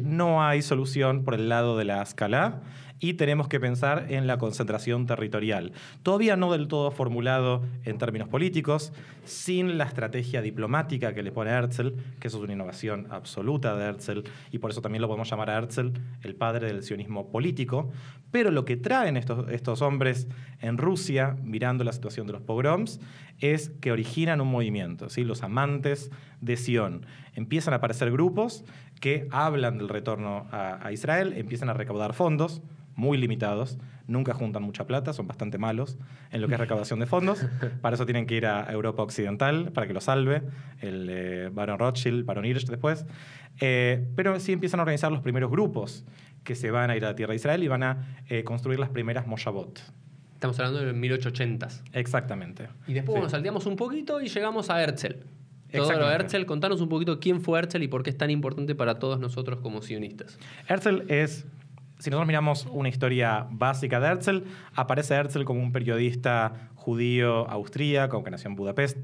no hay solución por el lado de la escala y tenemos que pensar en la concentración territorial. Todavía no del todo formulado en términos políticos, sin la estrategia diplomática que le pone Herzl, que eso es una innovación absoluta de Herzl, y por eso también lo podemos llamar a Herzl el padre del sionismo político. Pero lo que traen estos hombres en Rusia, mirando la situación de los pogroms, es que originan un movimiento, ¿sí? Los amantes de Sion. Empiezan a aparecer grupos que hablan del retorno a Israel, empiezan a recaudar fondos, muy limitados, nunca juntan mucha plata, son bastante malos en lo que es recaudación de fondos. Para eso tienen que ir a Europa Occidental para que lo salve, el Baron Rothschild, Baron Hirsch después. Pero sí empiezan a organizar los primeros grupos que se van a ir a la tierra de Israel y van a construir las primeras Moshavot. Estamos hablando de 1880s. Exactamente. Y después Sí. nos salteamos un poquito y llegamos a Herzl. Todo lo de Herzl, contanos un poquito quién fue Herzl y por qué es tan importante para todos nosotros como sionistas. Herzl es... Si nosotros miramos una historia básica de Herzl, aparece Herzl como un periodista judío austríaco que nació en Budapest,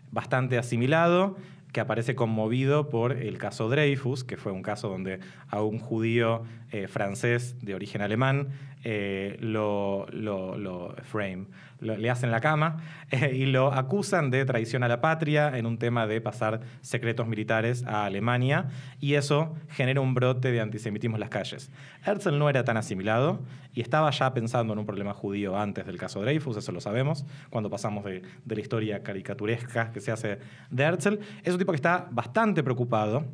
bastante asimilado, que aparece conmovido por el caso Dreyfus, que fue un caso donde a un judío francés de origen alemán le hacen la cama y lo acusan de traición a la patria en un tema de pasar secretos militares a Alemania, y eso genera un brote de antisemitismo en las calles. Herzl no era tan asimilado y estaba ya pensando en un problema judío antes del caso Dreyfus, eso lo sabemos, cuando pasamos de la historia caricaturesca que se hace de Herzl. Es un tipo que está bastante preocupado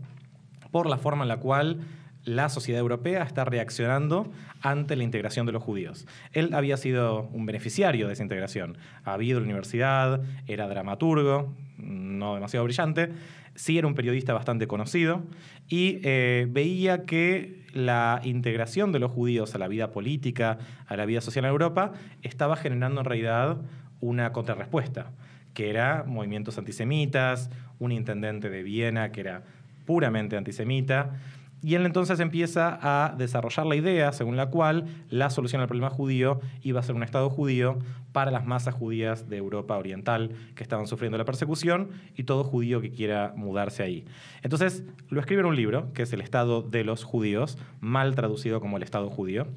por la forma en la cual la sociedad europea está reaccionando ante la integración de los judíos. Él había sido un beneficiario de esa integración. Había ido a la universidad, era dramaturgo, no demasiado brillante, sí era un periodista bastante conocido y veía que la integración de los judíos a la vida política, a la vida social en Europa, estaba generando en realidad una contrarrespuesta, que era movimientos antisemitas, un intendente de Viena que era puramente antisemita. Y él entonces empieza a desarrollar la idea según la cual la solución al problema judío iba a ser un Estado judío para las masas judías de Europa Oriental que estaban sufriendo la persecución y todo judío que quiera mudarse ahí. Entonces lo escribe en un libro que es El Estado de los Judíos, mal traducido como El Estado Judío.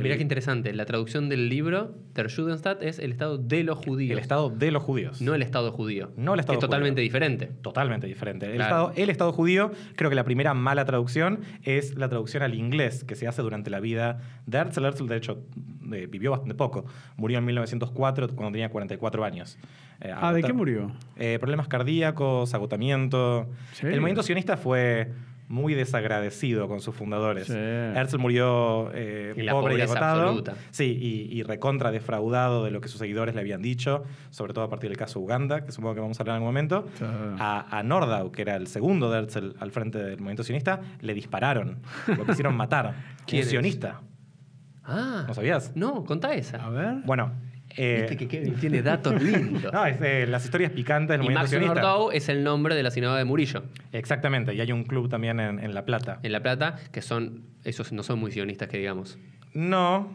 Mirá qué interesante. La traducción del libro, Der Judenstaat, es el Estado de los judíos. El Estado de los judíos. No el Estado judío. No el Estado que es totalmente judío. diferente. Totalmente diferente. Claro. El Estado judío, creo que la primera mala traducción es la traducción al inglés que se hace durante la vida de Herzl. Herzl, de hecho, vivió bastante poco. Murió en 1904 cuando tenía 44 años. ¿De qué murió? Problemas cardíacos, agotamiento. ¿Serio? El movimiento sionista fue muy desagradecido con sus fundadores. Sí. Herzl murió Y la pobre y pobreza agotado. absoluta. Sí, y recontra defraudado de lo que sus seguidores le habían dicho, sobre todo a partir del caso Uganda, que supongo que vamos a hablar en algún momento. Sí. A Nordau, que era el segundo de Herzl al frente del movimiento sionista, le dispararon. Lo quisieron matar. ¿Quién Un es? sionista. Ah. ¿No sabías? No, contá esa. A ver. Bueno. Viste que Kevin tiene datos lindos. No, es las historias picantes del Y movimiento Max sionista. Nordau es el nombre de la sinagoga de Murillo, Exactamente, y hay un club también en La Plata. en La Plata, que son, esos no son muy sionistas, que digamos. No,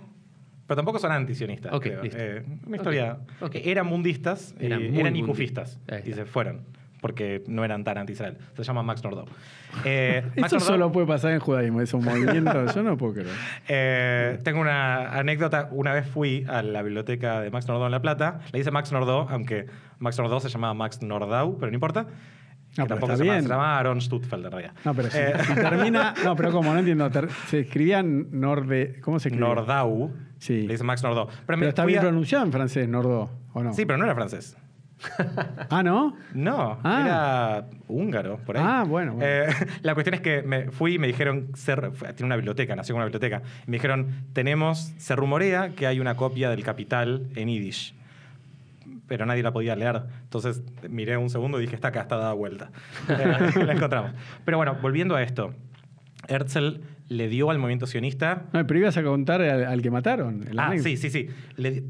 pero tampoco son antisionistas. Ok, creo. listo. Una historia. Ok. Eran mundistas, Eran muy eran mundi- icufistas Ahí y está. se fueron porque no eran tan anti-Israel. Se llama Max Nordau. Max Eso solo puede pasar en judaísmo, es un movimiento, yo no puedo creer. Tengo una anécdota. Una vez fui a la biblioteca de Max Nordau en La Plata. Le dice Max Nordau, aunque Max Nordau se llamaba Max Nordau, pero no importa. Que pero tampoco está se bien. llamaba Aaron Stutfeld, en realidad. No, pero si termina. No, pero como no entiendo. Se escribía ¿Cómo se escribe? Nordau. Sí. Le dice Max Nordau. Pero me está fui bien a- pronunciado en francés, Nordau, ¿o no? Sí, pero no era francés. Ah, ¿no? No, Ah. era húngaro, por ahí. Ah, bueno. La cuestión es que me fui y me dijeron, tiene una biblioteca, nació con una biblioteca. Y me dijeron, se rumorea que hay una copia del Capital en Yiddish. Pero nadie la podía leer. Entonces miré un segundo y dije, está acá, está dada vuelta. La encontramos. Pero bueno, volviendo a esto. Herzl le dio al movimiento sionista. No, pero ibas a contar al que mataron. Sí.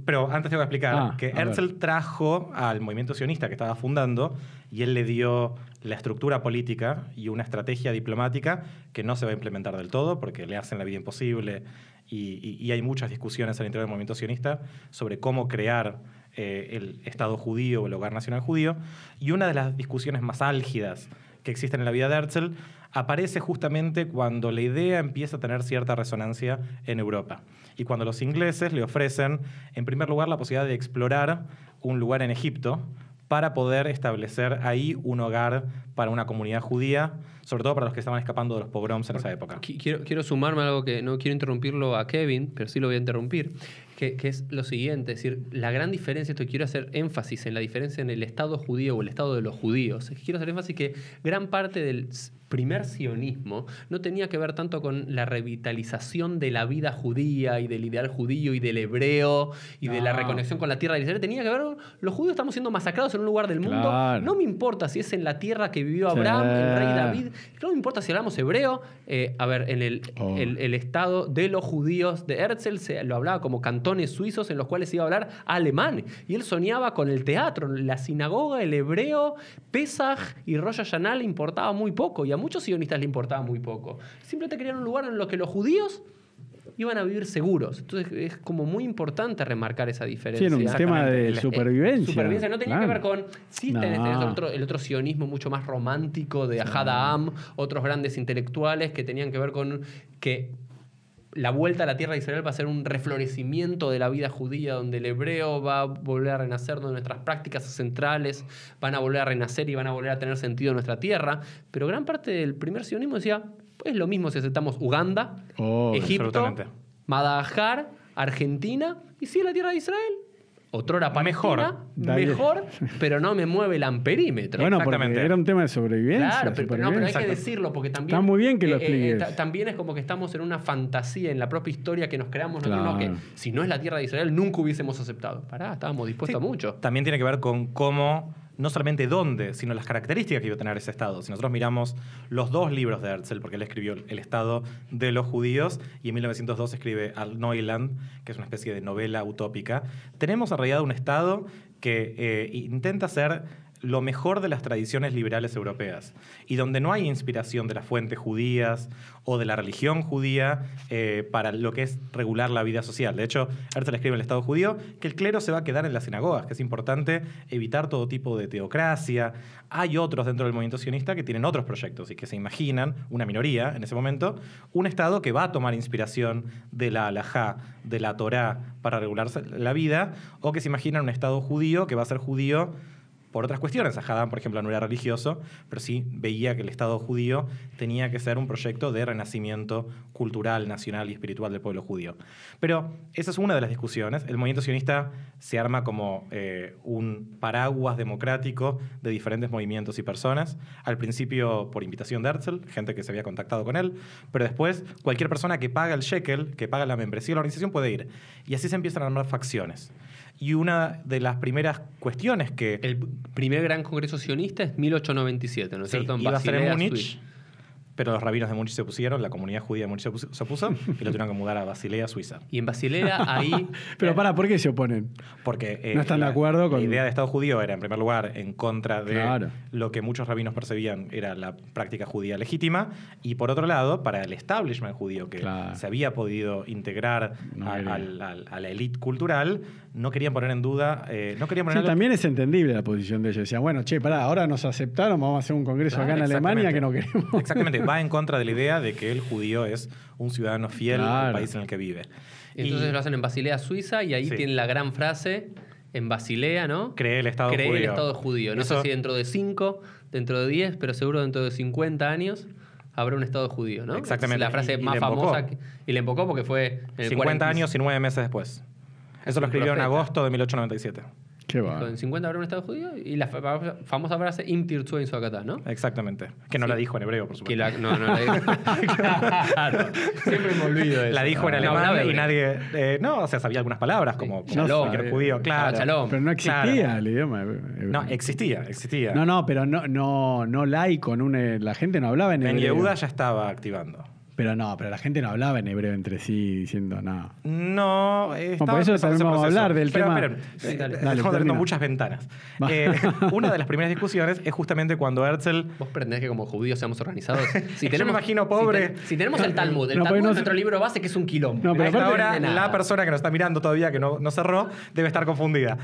Pero antes te voy a explicar que a ver. Herzl trajo al movimiento sionista que estaba fundando y él le dio la estructura política y una estrategia diplomática que no se va a implementar del todo porque le hacen la vida imposible y hay muchas discusiones al interior del movimiento sionista sobre cómo crear el Estado judío o el hogar nacional judío. Y una de las discusiones más álgidas que existen en la vida de Herzl aparece justamente cuando la idea empieza a tener cierta resonancia en Europa. Y cuando los ingleses le ofrecen, en primer lugar, la posibilidad de explorar un lugar en Egipto para poder establecer ahí un hogar para una comunidad judía, sobre todo para los que estaban escapando de los pogroms en esa época. Quiero sumarme a algo que no quiero interrumpirlo a Kevin, pero sí lo voy a interrumpir, que es lo siguiente, es decir, la gran diferencia, esto quiero hacer énfasis en la diferencia en el Estado judío o el Estado de los judíos. Quiero hacer énfasis que gran parte del primer sionismo no tenía que ver tanto con la revitalización de la vida judía y del ideal judío y del hebreo y de la reconexión con la tierra de Israel. Tenía que ver, los judíos estamos siendo masacrados en un lugar del mundo. Claro. No me importa si es en la tierra que vivió Abraham, Sí. el rey David. No me importa si hablamos hebreo. En el estado de los judíos de Herzl lo hablaba como cantones suizos en los cuales se iba a hablar alemán. Y él soñaba con el teatro, la sinagoga, el hebreo, Pesaj y Rosh Hashanah le importaba muy poco. Y a muchos sionistas le importaba muy poco. Simplemente querían un lugar en el que los judíos iban a vivir seguros. Entonces es como muy importante remarcar esa Sí, diferencia. en un tema de supervivencia. Supervivencia no tenía que ver Claro. con... Sí, No. tenés el otro sionismo mucho más romántico de Ahad Ha'am, otros grandes intelectuales que tenían que ver con que la vuelta a la tierra de Israel va a ser un reflorecimiento de la vida judía, donde el hebreo va a volver a renacer, donde nuestras prácticas centrales van a volver a renacer y van a volver a tener sentido en nuestra tierra. Pero gran parte del primer sionismo decía, pues es lo mismo si aceptamos Uganda, Egipto, absolutamente. Madagascar, Argentina y sí la tierra de Israel. Otrora Palestina, mejor, pero no me mueve el amperímetro. Bueno, porque Exactamente. era un tema de sobrevivencia. Claro, pero hay supervivencia. que decirlo porque también... Está muy bien que lo expliques. También es como que estamos en una fantasía, en la propia historia que nos creamos Claro. nosotros, que si no es la tierra de Israel nunca hubiésemos aceptado. Estábamos dispuestos a mucho. También tiene que ver con cómo, no solamente dónde, sino las características que iba a tener ese Estado. Si nosotros miramos los dos libros de Herzl, porque él escribió El Estado de los Judíos y en 1902 escribe Al Neuland, que es una especie de novela utópica, tenemos en realidad un Estado que intenta ser lo mejor de las tradiciones liberales europeas y donde no hay inspiración de las fuentes judías o de la religión judía para lo que es regular la vida social. De hecho, Herzl escribe en el Estado judío que el clero se va a quedar en las sinagogas, que es importante evitar todo tipo de teocracia. Hay otros dentro del movimiento sionista que tienen otros proyectos y que se imaginan, una minoría en ese momento, un Estado que va a tomar inspiración de la halajá, de la Torá para regular la vida, o que se imaginan un Estado judío que va a ser judío por otras cuestiones. Haddam, por ejemplo, no era religioso, pero sí veía que el Estado judío tenía que ser un proyecto de renacimiento cultural, nacional y espiritual del pueblo judío. Pero esa es una de las discusiones. El movimiento sionista se arma como un paraguas democrático de diferentes movimientos y personas. Al principio por invitación de Herzl, gente que se había contactado con él, pero después cualquier persona que paga el shekel, que paga la membresía de la organización, puede ir. Y así se empiezan a armar facciones. Y una de las primeras cuestiones que... El primer gran congreso sionista es 1897, ¿no es cierto? Iba a ser en Múnich, Suiza. pero los rabinos de Múnich se opusieron, la comunidad judía de Múnich se opuso y lo tuvieron que mudar a Basilea, Suiza. Y en Basilea, ahí... Pero ¿por qué se oponen? Porque no están de acuerdo con... La idea de Estado judío era, en primer lugar, en contra de Claro. lo que muchos rabinos percibían era la práctica judía legítima, y por otro lado, para el establishment judío que Claro. se había podido integrar No a quería. la élite cultural, no querían poner en duda... no querían poner Sí, también es entendible la posición de ellos. Decían, bueno, che, pará, ahora nos aceptaron, vamos a hacer un congreso acá en Alemania que no queremos. Exactamente, va en contra de la idea de que el judío es un ciudadano fiel Claro. al país en el que vive. Entonces lo hacen en Basilea, Suiza, y ahí Sí. tienen la gran frase, en Basilea, ¿no? Cree el Estado Cree judío. el Estado judío. No Eso- sé si dentro de 5, dentro de 10, pero seguro dentro de 50 años habrá un Estado judío, ¿no? Exactamente. Es la frase Y más le invocó. famosa. Y le invocó porque fue en el 50 años y 9 meses después. Eso lo un escribió en profeta. agosto de 1897. Qué va. En 50 habrá un Estado judío y la famosa frase Im tirtzu in Suakatá, ¿no? Exactamente. Que no Sí. la dijo en hebreo, por supuesto. No la digo. Claro. Siempre me olvido de eso. La dijo en No hablaba alemán y hebreo. nadie... no, o sea, sabía algunas palabras como Shalom. cualquier judío. Claro. Shalom. Pero no existía Claro. el idioma. No, existía. No, pero no laico. La gente no hablaba en En hebreo. Yehuda ya estaba activando. Pero la gente no hablaba en hebreo entre sí diciendo nada. No, estaba por eso empezando también ese vamos a proceso. hablar del Pero, tema. esperen, Sí, dale. Dale, estamos abriendo termina. muchas ventanas. Va. Una de las primeras discusiones es justamente cuando Herzl... ¿Vos pretendés que como judíos seamos organizados? Si Yo me imagino pobre. Si tenemos el Talmud. El No, Talmud porque no es se- nuestro libro base, que es un quilombo. No, pero A esta aparte- hora, de nada. la persona que nos está mirando todavía, que no cerró, debe estar confundida.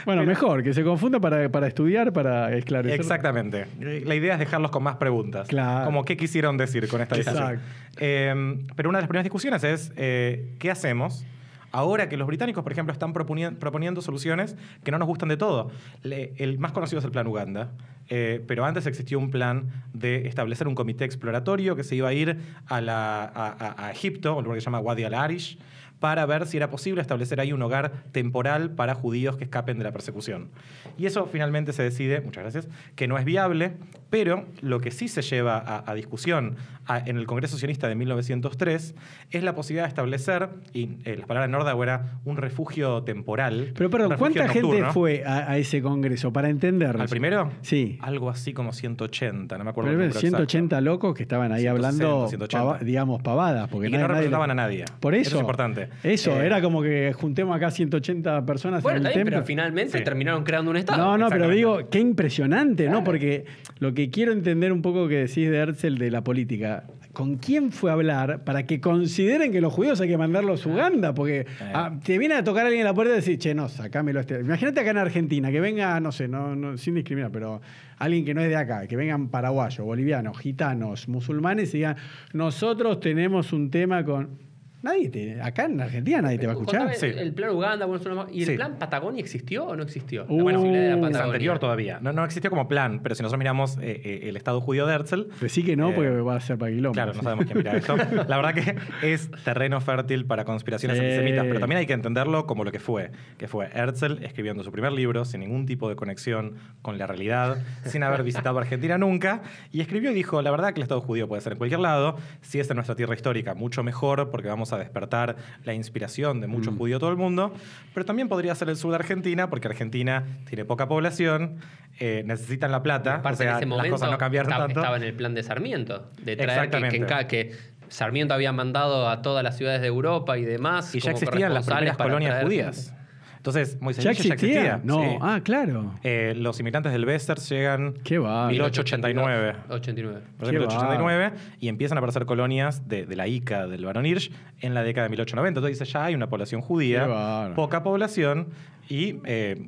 Bueno, mejor, que se confunda para estudiar, para esclarecer. Exactamente. La idea es dejarlos con más preguntas. Claro. Como qué quisieron decir con esta discusión. Exacto. Pero una de las primeras discusiones es ¿qué hacemos ahora que los británicos, por ejemplo, están proponiendo soluciones que no nos gustan de todo? El más conocido es el Plan Uganda, pero antes existió un plan de establecer un comité exploratorio que se iba a ir a Egipto, un lugar que se llama Wadi al-Arish, para ver si era posible establecer ahí un hogar temporal para judíos que escapen de la persecución. Y eso finalmente se decide, muchas gracias, que no es viable, pero lo que sí se lleva a discusión en el Congreso Sionista de 1903 es la posibilidad de establecer, y las palabras de Nordau era un refugio temporal. Pero un perdón, refugio ¿cuánta gente nocturno. fue a ese congreso para entenderlo? ¿Al primero? Sí. Algo así como 180, no me acuerdo. Pero el número 180 exacto. locos que estaban ahí 160, hablando, 180. digamos, pavadas. Porque Y que no nadie- representaban a nadie. Por eso. Eso es importante. Eso, era como que juntemos acá 180 personas Bueno, en el está bien, templo. pero finalmente Sí. terminaron creando un Estado. No, pero Exactamente. digo, qué impresionante, ¿no? Porque lo que quiero entender un poco que decís de Herzl de la política, ¿con quién fue a hablar para que consideren que los judíos hay que mandarlos a Uganda? Porque te viene a tocar alguien en la puerta y decir, che, no, sacámelo este. Imagínate acá en Argentina, que venga, no sé, no, sin discriminar, pero alguien que no es de acá, que vengan paraguayos, bolivianos, gitanos, musulmanes y digan, nosotros tenemos un tema con... acá en Argentina nadie te va a escuchar. Contame Sí. El plan Uganda, bueno, eso no- ¿y el Sí. plan Patagonia existió o no existió? Bueno, La posibilidad de la Es Patagonia. anterior todavía. No existió como plan, pero si nosotros miramos el Estado judío de Herzl, Decí que no, porque va a ser para quilombo. claro, no sabemos quién mira esto. La verdad que es terreno fértil para conspiraciones Sí. antisemitas, pero también hay que entenderlo como lo que fue Herzl escribiendo su primer libro sin ningún tipo de conexión con la realidad, sin haber visitado Argentina nunca, y escribió y dijo, la verdad que el Estado judío puede ser en cualquier lado, si es en nuestra tierra histórica, mucho mejor, porque vamos a despertar la inspiración de muchos judíos de todo el mundo, pero también podría ser el sur de Argentina, porque Argentina tiene poca población, necesitan la plata, Aparte, o sea, en ese las momento cosas no cambiaron tanto. estaba en el plan de Sarmiento, de traer Exactamente. que Sarmiento había mandado a todas las ciudades de Europa y demás. Y ya como existían las corresponsales primeras para colonias traer judías. gente. Entonces, Moisés ¿Ya Vilches ya existía? existía. No, sí. claro. Los inmigrantes del Westers llegan Qué bárbaro. 1889. 89. Por ejemplo, 1889, y empiezan a aparecer colonias de la Ica del Barón Hirsch en la década de 1890. Entonces dice, ya hay una población Qué judía, bárbaro. poca población, y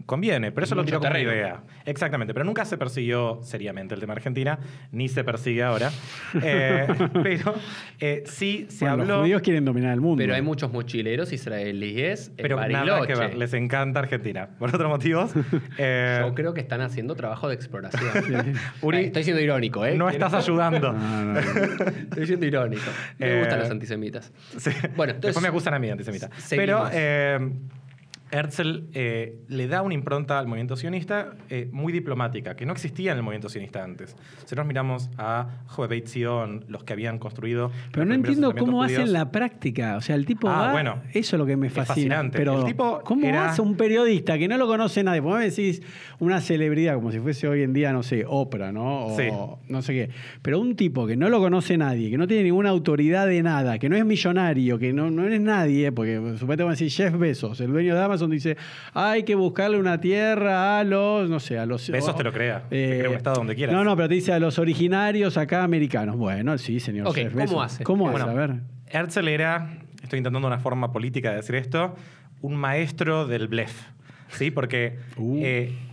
conviene. Pero eso lo Mucho tiró como una terreno. idea. Exactamente, pero nunca se persiguió seriamente el tema Argentina, ni se persigue ahora. Pero sí se Bueno, habló... los judíos quieren dominar el mundo. Pero hay muchos mochileros israelíes en Pero nada Bariloche. que ver, les encanta Argentina. Por otros motivos. Yo creo que están haciendo trabajo de exploración. Uri, Estoy siendo irónico, ¿eh? no estás ayudando. No. Estoy siendo irónico. Me gustan los antisemitas. Sí. Bueno, entonces- Después me acusan a mí, antisemita. Seguimos. Pero Herzl le da una impronta al movimiento sionista muy diplomática, que no existía en el movimiento sionista antes. Si nos miramos a Jovevei Zion, los que habían construido... Pero no los primeros entiendo cómo asentamientos hacen judíos. la práctica. O sea, el tipo Ah, va... bueno. Eso es lo que me fascina. fascinante. Pero El tipo ¿cómo era- hace un periodista que no lo conoce nadie? Vos me decís una celebridad, como si fuese hoy en día, no sé, Oprah, ¿no? O Sí. no sé qué. Pero un tipo que no lo conoce nadie, que no tiene ninguna autoridad de nada, que no es millonario, que no es nadie, porque supuestamente van a decir Jeff Bezos, el dueño de Amazon, dice, hay que buscarle una tierra a los, no sé, a los... Besos te lo crea. Te crea un estado donde quieras. No, pero te dice a los originarios acá americanos. Bueno, sí, señor. Ok, Jeff ¿cómo Bezos. hace? ¿Cómo Bueno, hace? A ver. Herzl era, estoy intentando una forma política de decir esto, un maestro del blef. ¿Sí? Porque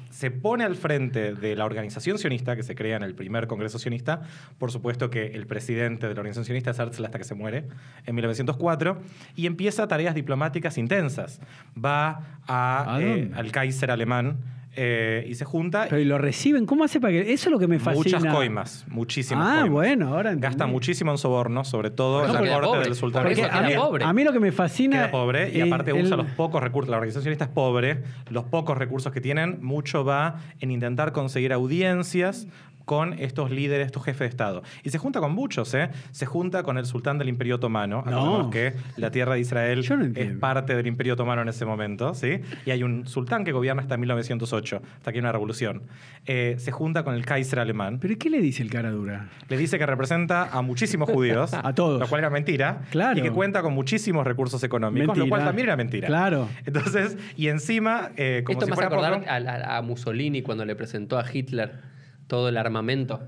se pone al frente de la organización sionista, que se crea en el primer Congreso sionista. Por supuesto que el presidente de la organización sionista es Herzl hasta que se muere, en 1904, y empieza tareas diplomáticas intensas. Va ¿A dónde? al Kaiser alemán y se junta. Pero ¿y lo reciben? ¿Cómo hace para que...? Eso es lo que me fascina. Muchas coimas, muchísimas Ah, coimas. bueno, ahora entendí. Gasta muchísimo en sobornos, sobre todo Por en eso la queda corte pobre. del sultán. Por Porque eso a queda mí, pobre. a mí lo que me fascina... Queda pobre y aparte usa el- los pocos recursos. La organización sionista es pobre, los pocos recursos que tienen, mucho va en intentar conseguir audiencias con estos líderes, estos jefes de Estado. Y se junta con muchos, ¿eh? Se junta con el sultán del Imperio Otomano. Acordemos que la tierra de Israel Yo no es entiendo. parte del Imperio Otomano en ese momento, ¿sí? Y hay un sultán que gobierna hasta 1908, hasta que hay una revolución. Se junta con el Kaiser alemán. ¿Pero qué le dice el cara dura? Le dice que representa a muchísimos judíos. A todos. Lo cual era mentira. Claro. Y que cuenta con muchísimos recursos económicos, lo Mentira. cual también era mentira. Claro. Entonces, y encima, como Esto si me hace fuera acordar poco, a Mussolini cuando le presentó a Hitler todo el armamento.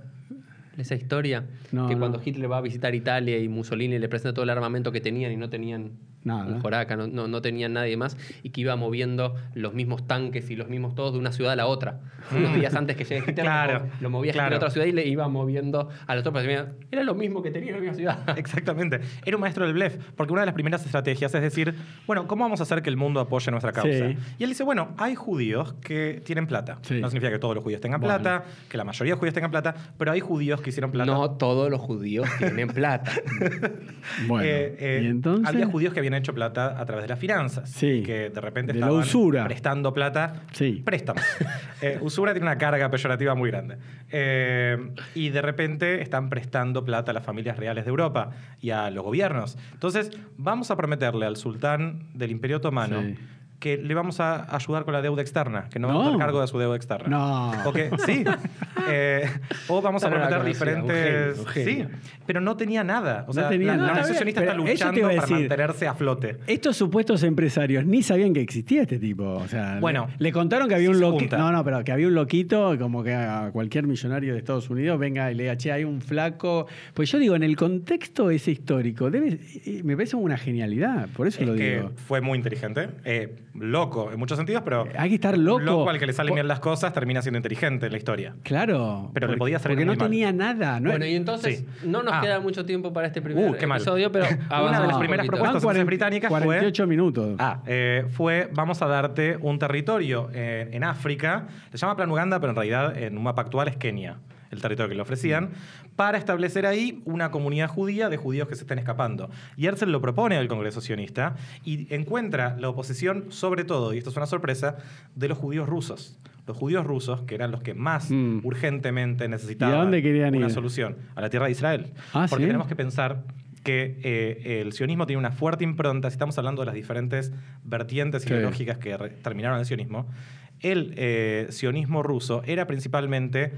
Esa historia, No, que no. cuando Hitler va a visitar Italia y Mussolini le presenta todo el armamento que tenían y no tenían Nada. un joraca, no tenían nadie más, y que iba moviendo los mismos tanques y los mismos todos de una ciudad a la otra. Unos días antes que llegue Hitler, Claro, lo movía claro. a otra ciudad y le iba moviendo a las tropas. Era lo mismo que tenía en la misma ciudad. Exactamente. Era un maestro del blef, porque una de las primeras estrategias es decir, bueno, ¿cómo vamos a hacer que el mundo apoye nuestra causa? Sí. Y él dice, bueno, hay judíos que tienen plata. Sí. No significa que todos los judíos tengan Bueno. plata, que la mayoría de judíos tengan plata, pero hay judíos que hicieron plata. No todos los judíos tienen plata. Bueno, ¿y entonces? Había judíos que habían hecho plata a través de las finanzas. Sí. Que de repente De la estaban usura. prestando plata. Sí. Préstamos. Usura tiene una carga peyorativa muy grande. Y de repente están prestando plata a las familias reales de Europa y a los gobiernos. Entonces, vamos a prometerle al sultán del Imperio Otomano Sí. que le vamos a ayudar con la deuda externa, que no va a No. hacer cargo de su deuda externa. No. O que, sí. O vamos a No la prometer conocía, diferentes... un genio. Sí, pero no tenía nada. O sea, tenía la nada. organización sionista está Pero eso te luchando iba a para decir. mantenerse a flote. Estos supuestos empresarios ni sabían que existía este tipo. O sea, Bueno, le contaron que había sí un se loquito. junta. No, pero que había un loquito, como que a cualquier millonario de Estados Unidos venga y le diga, che, hay un flaco. Pues yo digo, en el contexto ese histórico, me parece una genialidad. Por eso Es lo que digo. fue muy inteligente. Loco en muchos sentidos, pero Hay que estar loco. loco al que le salen bien las cosas termina siendo inteligente en la historia. Claro. Pero le podía salir porque muy no mal. tenía nada. ¿no? Bueno, y entonces Sí. no nos Ah. queda mucho tiempo para este primer Qué mal. episodio, pero Una de las avanzamos un primeras poquito. propuestas Van británicas fue- 48 minutos. Fue, vamos a darte un territorio en África, se llama Plan Uganda, pero en realidad en un mapa actual es Kenia, el territorio que le ofrecían, para establecer ahí una comunidad judía de judíos que se estén escapando. Y Herzl lo propone al Congreso sionista y encuentra la oposición, sobre todo, y esto es una sorpresa, de los judíos rusos. Los judíos rusos, que eran los que más urgentemente necesitaban ¿Y a dónde querían una ir? solución, a la tierra de Israel. Ah, Porque ¿sí? tenemos que pensar que el sionismo tiene una fuerte impronta, si estamos hablando de las diferentes vertientes Sí. ideológicas que terminaron el sionismo, el sionismo ruso era principalmente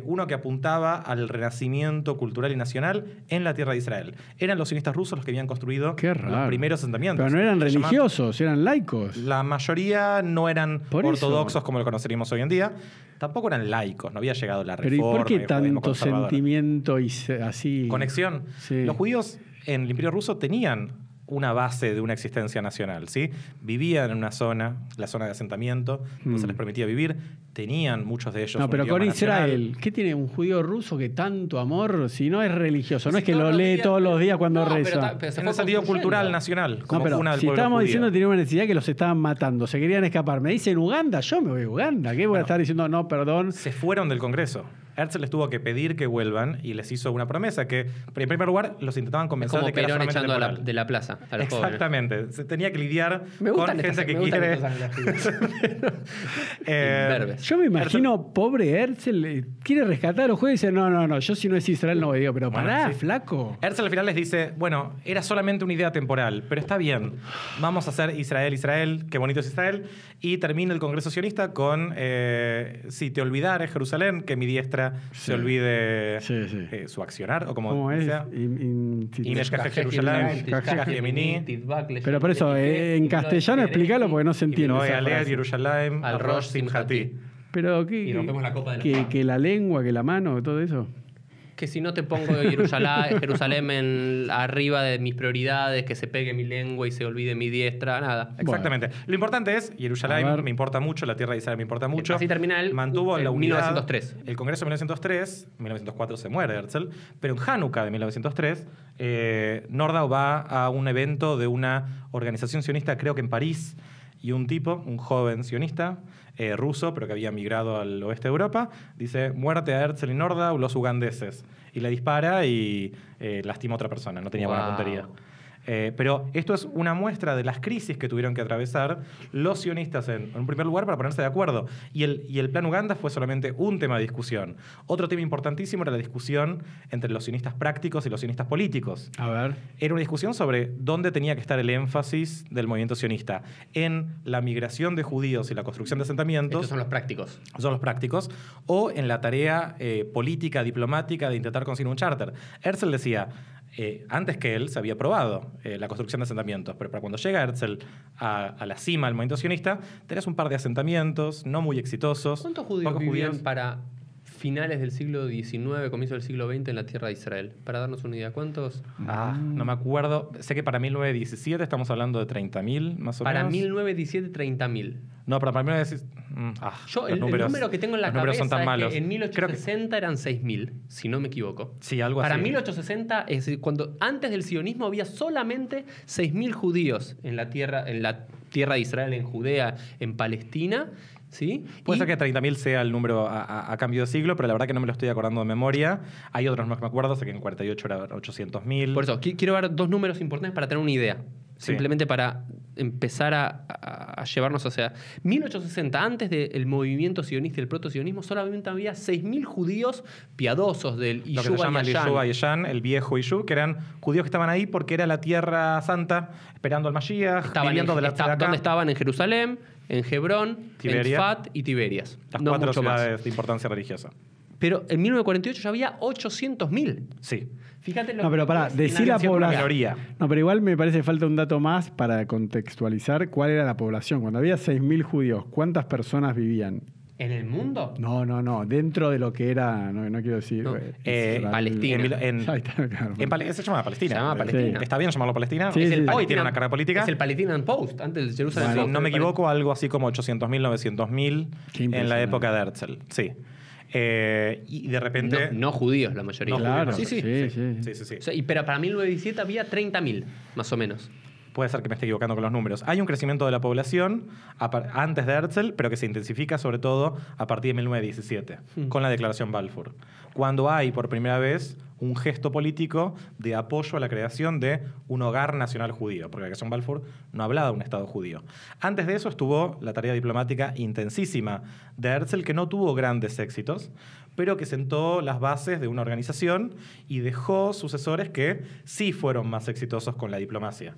uno que apuntaba al renacimiento cultural y nacional en la tierra de Israel. Eran los sionistas rusos los que habían construido los primeros asentamientos. Pero no eran religiosos, eran laicos. La mayoría no eran ortodoxos como lo conoceríamos hoy en día. Tampoco eran laicos, no había llegado la reforma. Pero ¿y por qué tanto sentimiento y así? Conexión. Sí. Los judíos en el Imperio Ruso tenían una base de una existencia nacional, ¿sí? Vivían en una zona, la zona de asentamiento, no se les permitía vivir, tenían muchos de ellos No, pero con Israel, nacional. ¿qué tiene un judío ruso que tanto amor, si no es religioso? No es que lo lee todos los días cuando reza. Pero se En fue el sentido construyendo. cultural nacional, como No, pero una del si pueblo estábamos judío. diciendo que tenían una necesidad que los estaban matando, se querían escapar. Me dicen Uganda, yo me voy a Uganda. ¿Qué voy a estar diciendo? No, perdón. Se fueron del Congreso. Herzl les tuvo que pedir que vuelvan y les hizo una promesa que, en primer lugar, los intentaban Es convencer como de que era Perón solamente echando temporal. de la plaza a los jóvenes. Exactamente. Se tenía que lidiar Me con gustan gente que me gustan quiere... estos ángulos. Imberbes. Yo me imagino, pobre Herzl, quiere rescatar a los jueces y dice, no, yo si no es Israel no voy. Digo, pero Bueno, pará, sí. flaco. Herzl al final les dice, bueno, era solamente una idea temporal, pero está bien. Vamos a hacer Israel, qué bonito es Israel. Y termina el Congreso sionista con, si te olvidares Jerusalén, que mi diestra se olvide su accionar, o como ¿Cómo es? sea. Ineshkaj Jerusalén, Jerusalén. Yemini. Pero por eso, en castellano explícalo porque no se entiende No, esa Alea, frase. Jerusalén, Al al Rosh Rosh Simchati. Pero Y rompemos la copa de la que la lengua, que la mano, todo eso. Que si no te pongo Jerusalén arriba de mis prioridades, que se pegue mi lengua y se olvide mi diestra, nada. Exactamente. Lo importante es, A Jerusalén ver. me importa mucho, la tierra de Israel me importa mucho. Así termina el Mantuvo la en unidad. 1903. El Congreso de 1903, 1904 se muere Herzl, pero en Hanukkah de 1903, Nordau va a un evento de una organización sionista, creo que en París, y un tipo, un joven sionista, ruso, pero que había migrado al oeste de Europa, dice, muerte a Herzl y Nordau, los ugandeses. Y le dispara y lastima a otra persona, no tenía buena Wow. puntería. Pero esto es una muestra de las crisis que tuvieron que atravesar los sionistas en un primer lugar para ponerse de acuerdo. Y el Plan Uganda fue solamente un tema de discusión. Otro tema importantísimo era la discusión entre los sionistas prácticos y los sionistas políticos. A ver. Era una discusión sobre dónde tenía que estar el énfasis del movimiento sionista. En la migración de judíos y la construcción de asentamientos. Estos son los prácticos. Son los prácticos, o en la tarea política, diplomática de intentar conseguir un charter. Herzl decía, antes que él se había aprobado la construcción de asentamientos, pero para cuando llega Herzl a la cima del movimiento sionista, tenés un par de asentamientos no muy exitosos. ¿Cuántos judíos pocos vivían judíos. para finales del siglo XIX, comienzo del siglo XX en la tierra de Israel? Para darnos una idea, ¿cuántos? No me acuerdo. Sé que para 1917 estamos hablando de 30.000 más o Para menos. 1917, 30.000. No, pero para 1917... Yo, el número que tengo en la los números cabeza son tan es malos. que en Creo que 1860 eran 6.000, si no me equivoco. sí, algo Para así. 1860, es decir, cuando antes del sionismo había solamente 6.000 judíos en la tierra de Israel, en Judea, en Palestina, ¿sí? Puede Y- ser que 30.000 sea el número a cambio de siglo, pero la verdad que no me lo estoy acordando de memoria. Hay otros números que me acuerdo, sé que en 48 era 800.000. Por eso, quiero dar dos números importantes para tener una idea. Sí. Simplemente para empezar a llevarnos hacia... 1860, antes del movimiento sionista y el proto-sionismo, solamente había 6.000 judíos piadosos del Lo que se Yishuv llama el Yashan. Yeshua Yeshan, el viejo Yishu, que eran judíos que estaban ahí porque era la tierra santa, esperando al Mashiach, viviendo de la tzedakah. ¿Dónde estaban? En Jerusalén, en Hebrón, Tiberia. en Tzfat y Tiberias. Las No cuatro mucho más. ciudades de importancia religiosa. Pero en 1948 ya había 800.000. Sí. Fíjate lo No, pero pará, que es decí Una la población. minoría. No, pero igual me parece que falta un dato más para contextualizar cuál era la población. Cuando había 6.000 judíos, ¿cuántas personas vivían? ¿En el mundo? No, dentro de lo que era, no quiero decir... No, Israel. Palestina. Ahí está, claro. Se llama Palestina. Se llama Palestina. ¿Está bien llamarlo Palestina? Sí, sí. Hoy Palestina- tiene una carga política. Es el Palestinian Post, antes del Jerusalem Si Post. no me equivoco, algo así como 800.000, 900.000 Qué en la impresionante. época de Herzl. Sí. Y de repente... No judíos la mayoría. No Claro, judíos, sí. Sí. O sea, pero para 1917 había 30.000, más o menos. Puede ser que me esté equivocando con los números. Hay un crecimiento de la población antes de Herzl, pero que se intensifica sobre todo a partir de 1917, con la Declaración Balfour. Cuando hay por primera vez un gesto político de apoyo a la creación de un hogar nacional judío, porque la Declaración Balfour no hablaba de un Estado judío. Antes de eso estuvo la tarea diplomática intensísima de Herzl, que no tuvo grandes éxitos, pero que sentó las bases de una organización y dejó sucesores que sí fueron más exitosos con la diplomacia.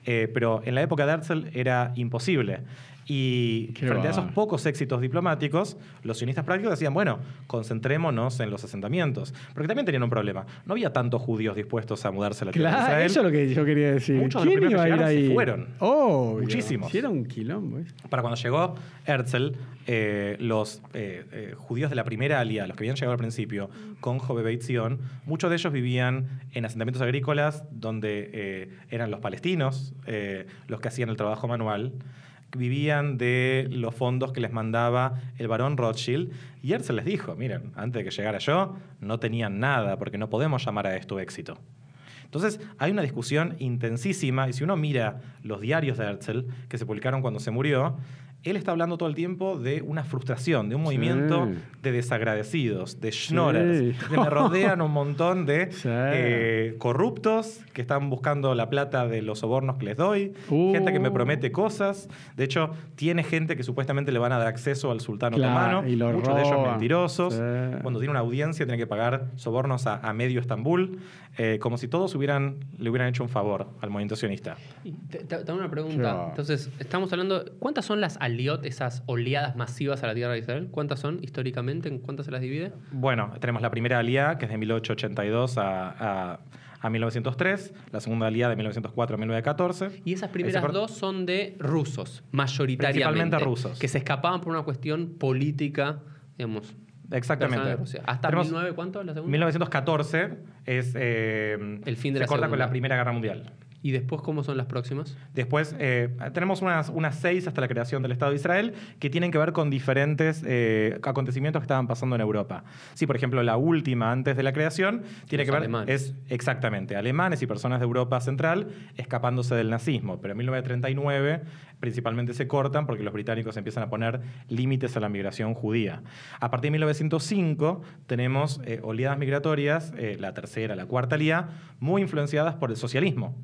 Pero en la época de Herzl era imposible. Y frente a esos pocos éxitos diplomáticos, los sionistas prácticos decían, bueno, concentrémonos en los asentamientos. Porque también tenían un problema. No había tantos judíos dispuestos a mudarse a la tierra de Israel. Eso es lo que yo quería decir. Muchos de los ¿Quién primeros iba a ir que llegaron ahí? se fueron. Oh, Muchísimos. Si era un quilombo. Para cuando llegó Herzl, los judíos de la primera alía, los que habían llegado al principio, con Jove Zion, muchos de ellos vivían en asentamientos agrícolas donde eran los palestinos los que hacían el trabajo manual, vivían de los fondos que les mandaba el barón Rothschild, y Herzl les dijo, miren, antes de que llegara yo, no tenían nada, porque no podemos llamar a esto éxito. Entonces, hay una discusión intensísima, y si uno mira los diarios de Herzl, que se publicaron cuando se murió, él está hablando todo el tiempo de una frustración, de un movimiento de desagradecidos, de schnorrers, que me rodean un montón de corruptos que están buscando la plata de los sobornos que les doy, gente que me promete cosas. De hecho, tiene gente que supuestamente le van a dar acceso al sultán otomano, muchos de ellos mentirosos. Cuando tiene una audiencia tiene que pagar sobornos a medio Estambul, como si todos le hubieran hecho un favor al movimiento sionista. Te hago una pregunta. Entonces, estamos hablando, ¿cuántas son las aliot, esas oleadas masivas a la tierra de Israel? ¿Cuántas son históricamente? ¿En cuántas se las divide? Bueno, tenemos la primera alía, que es de 1882 a 1903, la segunda alía de 1904 a 1914. Y esas primeras dos son de rusos, mayoritariamente. Principalmente rusos. Que se escapaban por una cuestión política, digamos. Exactamente. Hasta 1900, ¿cuánto la segunda? 1914 es el fin de se la corta segunda. con la Primera Guerra Mundial. ¿Y después cómo son las próximas? Después tenemos unas 6 hasta la creación del Estado de Israel que tienen que ver con diferentes acontecimientos que estaban pasando en Europa. Sí, por ejemplo, la última antes de la creación tiene que ver alemanes. Exactamente, alemanes y personas de Europa Central escapándose del nazismo. Pero en 1939 principalmente se cortan porque los británicos empiezan a poner límites a la migración judía. A partir de 1905 tenemos oleadas migratorias, la tercera, la cuarta alía, muy influenciadas por el socialismo.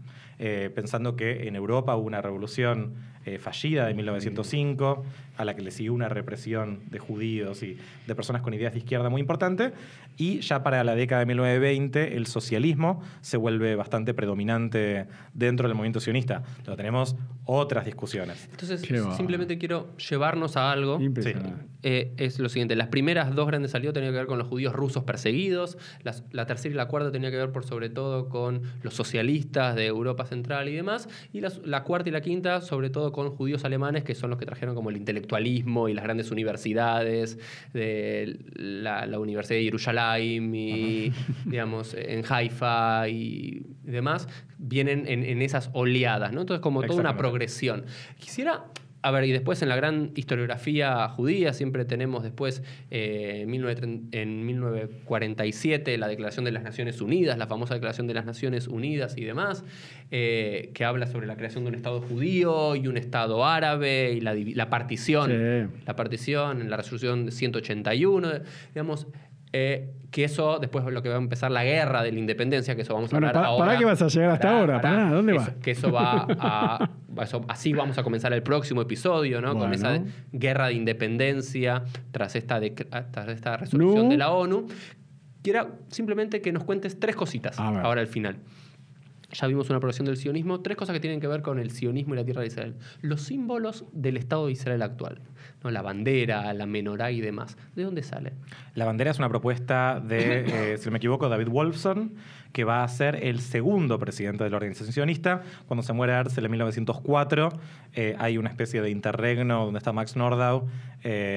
Pensando que en Europa hubo una revolución fallida de 1905, a la que le siguió una represión de judíos y de personas con ideas de izquierda muy importante, y ya para la década de 1920 el socialismo se vuelve bastante predominante dentro del movimiento sionista. Entonces tenemos otras discusiones. Entonces, simplemente quiero llevarnos a algo. Impresionante. Es lo siguiente, las primeras dos grandes salidas tenían que ver con los judíos rusos perseguidos, la tercera y la cuarta tenía que ver por sobre todo con los socialistas de Europa Central y demás, y la cuarta y la quinta sobre todo con judíos alemanes, que son los que trajeron como el intelectualismo y las grandes universidades de la Universidad de Jerusalén y digamos en Haifa y demás, vienen en esas oleadas, ¿no? Entonces como toda una progresión. Quisiera... A ver, y después en la gran historiografía judía siempre tenemos después, en 1947, la Declaración de las Naciones Unidas, la famosa Declaración de las Naciones Unidas y demás, que habla sobre la creación de un Estado judío y un Estado árabe y la partición. La partición en la resolución 181, digamos... que eso, después lo que va a empezar la guerra de la independencia, que eso vamos a hablar ahora. ¿Para qué vas a llegar hasta ahora? ¿Para ¿Dónde vas? Que eso va a... así vamos a comenzar el próximo episodio, ¿no? Bueno. Con esa guerra de independencia tras esta resolución de la ONU. Quiero simplemente que nos cuentes 3 cositas ahora al final. Ya vimos una progresión del sionismo, 3 cosas que tienen que ver con el sionismo y la tierra de Israel. Los símbolos del Estado de Israel actual, ¿no? La bandera, la menorá y demás. ¿De dónde sale? La bandera es una propuesta de, si no me equivoco, David Wolfson, que va a ser el segundo presidente de la organización sionista. Cuando se muere Herzl en 1904, hay una especie de interregno donde está Max Nordau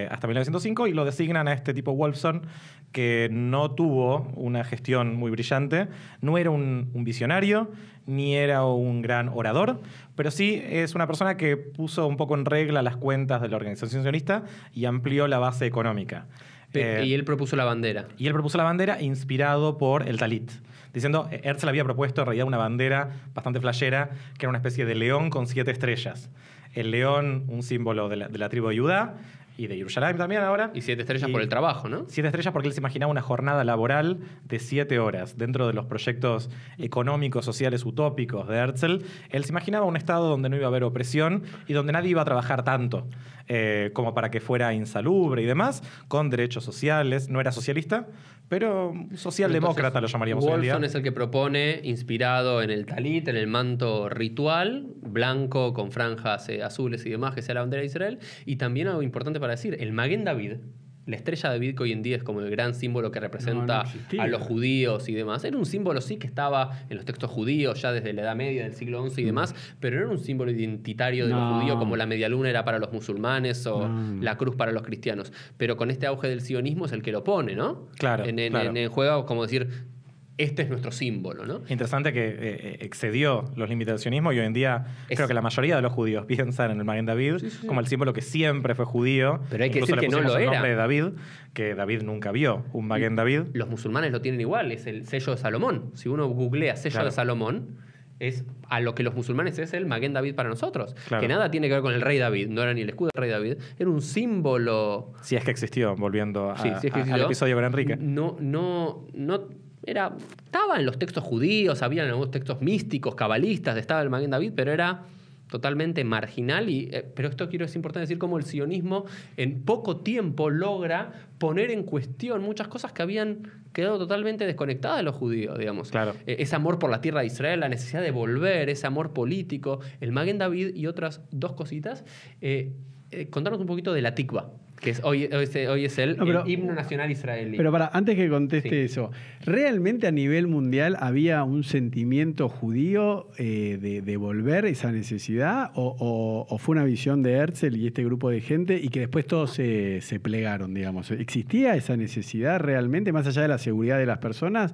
hasta 1905 y lo designan a este tipo Wolfson, que no tuvo una gestión muy brillante, no era un visionario, ni era un gran orador, pero sí es una persona que puso un poco en regla las cuentas de la organización sionista y amplió la base económica. Y él propuso la bandera. Y él propuso la bandera inspirado por el talit. Diciendo, Herzl había propuesto en realidad una bandera bastante flashera, que era una especie de león con 7 estrellas. El león, un símbolo de la tribu de Judá, y de Jerusalén también ahora. Y 7 estrellas por el trabajo, ¿no? 7 estrellas porque él se imaginaba una jornada laboral de 7 horas. Dentro de los proyectos económicos, sociales, utópicos de Herzl, él se imaginaba un estado donde no iba a haber opresión y donde nadie iba a trabajar tanto como para que fuera insalubre y demás, con derechos sociales. No era socialista, pero socialdemócrata lo llamaríamos hoy en día. Wolfson es el que propone, inspirado en el talit, en el manto ritual, blanco con franjas azules y demás, que sea la bandera de Israel. Y también algo importante para decir, el Maguen David, la estrella de David, que hoy en día es como el gran símbolo que representa a los judíos y demás. Era un símbolo, sí, que estaba en los textos judíos ya desde la Edad Media del siglo XI y demás, pero no era un símbolo identitario de los judíos como la media luna era para los musulmanes o la cruz para los cristianos. Pero con este auge del sionismo es el que lo pone, ¿no? Claro. En juego, como decir, este es nuestro símbolo, ¿no? Interesante que excedió los límites del sionismo y hoy en día creo que la mayoría de los judíos piensan en el Maguen David como el símbolo que siempre fue judío. Pero hay que Incluso decir que no lo el era. nombre de David, que David nunca vio un Maguen David. Los musulmanes lo tienen igual, es el sello de Salomón. Si uno googlea sello de Salomón, es a lo que los musulmanes es el Maguen David para nosotros. Claro. Que nada tiene que ver con el rey David, no era ni el escudo del rey David, era un símbolo. Si es que existió, volviendo Sí, sí es que existió. al episodio con Enrique. Estaba en los textos judíos, había en algunos textos místicos, cabalistas, estaba el Maguen David, pero era totalmente marginal. Pero esto es importante decir cómo el sionismo en poco tiempo logra poner en cuestión muchas cosas que habían quedado totalmente desconectadas de los judíos, digamos. Claro. Ese amor por la tierra de Israel, la necesidad de volver, ese amor político, el Maguen David y otras dos cositas. Contanos un poquito de la Tikva, que hoy es el himno nacional israelí. Pero antes que conteste eso, ¿realmente a nivel mundial había un sentimiento judío de volver esa necesidad? ¿O fue una visión de Herzl y este grupo de gente y que después todos se plegaron, digamos? ¿Existía esa necesidad realmente, más allá de la seguridad de las personas?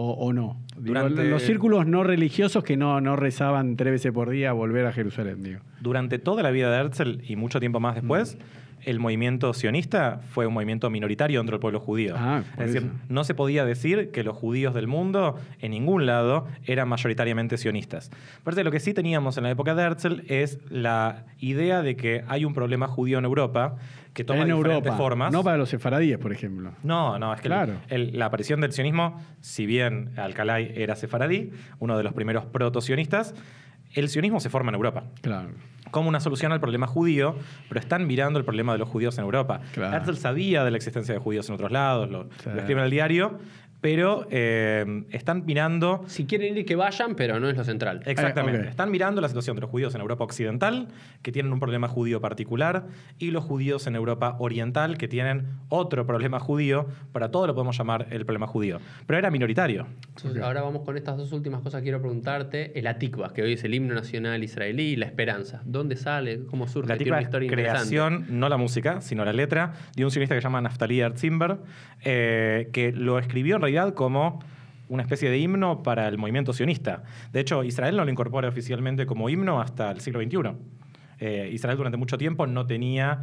¿O no? Los círculos no religiosos que no rezaban 3 veces por día a volver a Jerusalén, digo. Durante toda la vida de Herzl y mucho tiempo más después, el movimiento sionista fue un movimiento minoritario dentro del pueblo judío. Es decir, no se podía decir que los judíos del mundo, en ningún lado, eran mayoritariamente sionistas. Parece que lo que sí teníamos en la época de Herzl es la idea de que hay un problema judío en Europa que toma diferentes formas. No para los sefaradíes, por ejemplo. No, es que la aparición del sionismo, si bien Al-Khalai era sefaradí, uno de los primeros proto-sionistas, el sionismo se forma en Europa. Claro. Como una solución al problema judío, pero están mirando el problema de los judíos en Europa. Claro. Herzl sabía de la existencia de judíos en otros lados, lo escribe en el diario, pero están mirando... Si quieren ir, que vayan, pero no es lo central. Exactamente. Están mirando la situación de los judíos en Europa occidental, que tienen un problema judío particular, y los judíos en Europa oriental, que tienen otro problema judío. Para todo lo podemos llamar el problema judío. Pero era minoritario. Entonces, ahora vamos con estas dos últimas cosas. Quiero preguntarte. El Atikva, que hoy es el himno nacional israelí, y la esperanza. ¿Dónde sale? ¿Cómo surge? La Tikva es creación, no la música, sino la letra, de un sionista que se llama Naftali Ertzimber, que lo escribió en realidad como una especie de himno para el movimiento sionista. De hecho, Israel no lo incorpora oficialmente como himno hasta el siglo XXI. Israel durante mucho tiempo no tenía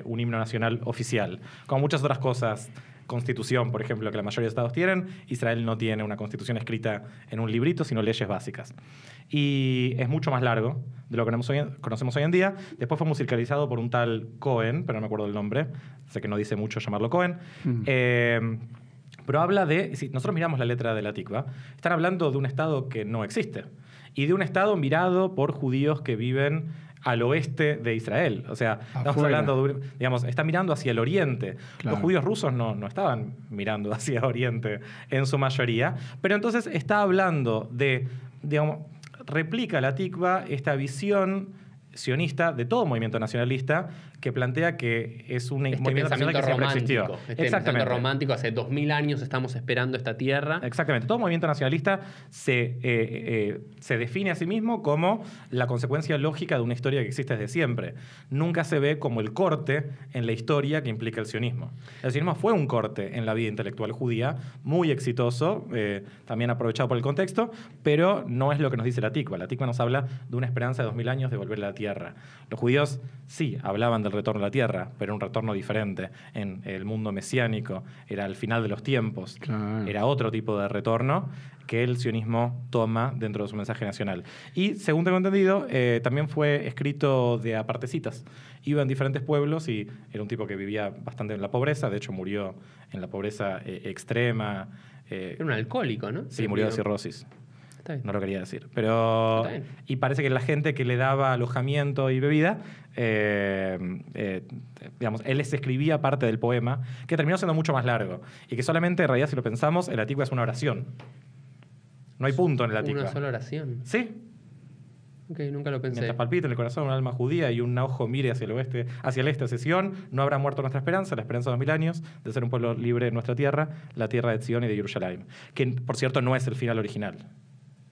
un himno nacional oficial. Como muchas otras cosas, constitución, por ejemplo, que la mayoría de estados tienen, Israel no tiene una constitución escrita en un librito, sino leyes básicas. Y es mucho más largo de lo que conocemos hoy en día. Después fue musicalizado por un tal Cohen, pero no me acuerdo del nombre. Sé que no dice mucho llamarlo Cohen. Pero habla de, si nosotros miramos la letra de la Tikva, están hablando de un estado que no existe y de un estado mirado por judíos que viven al oeste de Israel. O sea, estamos hablando de, digamos, está mirando hacia el oriente. Claro. Los judíos rusos no estaban mirando hacia oriente en su mayoría, pero entonces está hablando de, digamos, replica la Tikva esta visión sionista de todo movimiento nacionalista que plantea que es un movimiento nacional que siempre existió. Exactamente. Romántico, hace 2000 años estamos esperando esta tierra. Exactamente. Todo movimiento nacionalista se define a sí mismo como la consecuencia lógica de una historia que existe desde siempre. Nunca se ve como el corte en la historia que implica el sionismo. El sionismo fue un corte en la vida intelectual judía, muy exitoso, también aprovechado por el contexto, pero no es lo que nos dice la Tikva. La Tikva nos habla de una esperanza de 2000 años de volver a la tierra. tierra. Los judíos sí hablaban del retorno a la tierra, pero un retorno diferente. En el mundo mesiánico era el final de los tiempos, Claro. era otro tipo de retorno que el sionismo toma dentro de su mensaje nacional. Y, según tengo entendido, también fue escrito de a partecitas. Iba en diferentes pueblos y era un tipo que vivía bastante en la pobreza, de hecho murió en la pobreza extrema. Era un alcohólico, ¿no? Sí, murió de cirrosis. Está bien. No lo quería decir. Pero. Está bien. Y parece que la gente que le daba alojamiento y bebida, digamos, él les escribía parte del poema, que terminó siendo mucho más largo. Y que solamente, en realidad, si lo pensamos, el Atikva es una oración. No hay punto en el Atikva. Una sola oración. Sí. Ok, nunca lo pensé. Mientras palpita en el corazón un alma judía y un ojo mire hacia el oeste, hacia el este, hacia Sion, no habrá muerto nuestra esperanza, la esperanza de 2000 años, de ser un pueblo libre en nuestra tierra, la tierra de Sion y de Jerusalén. Que, por cierto, no es el final original.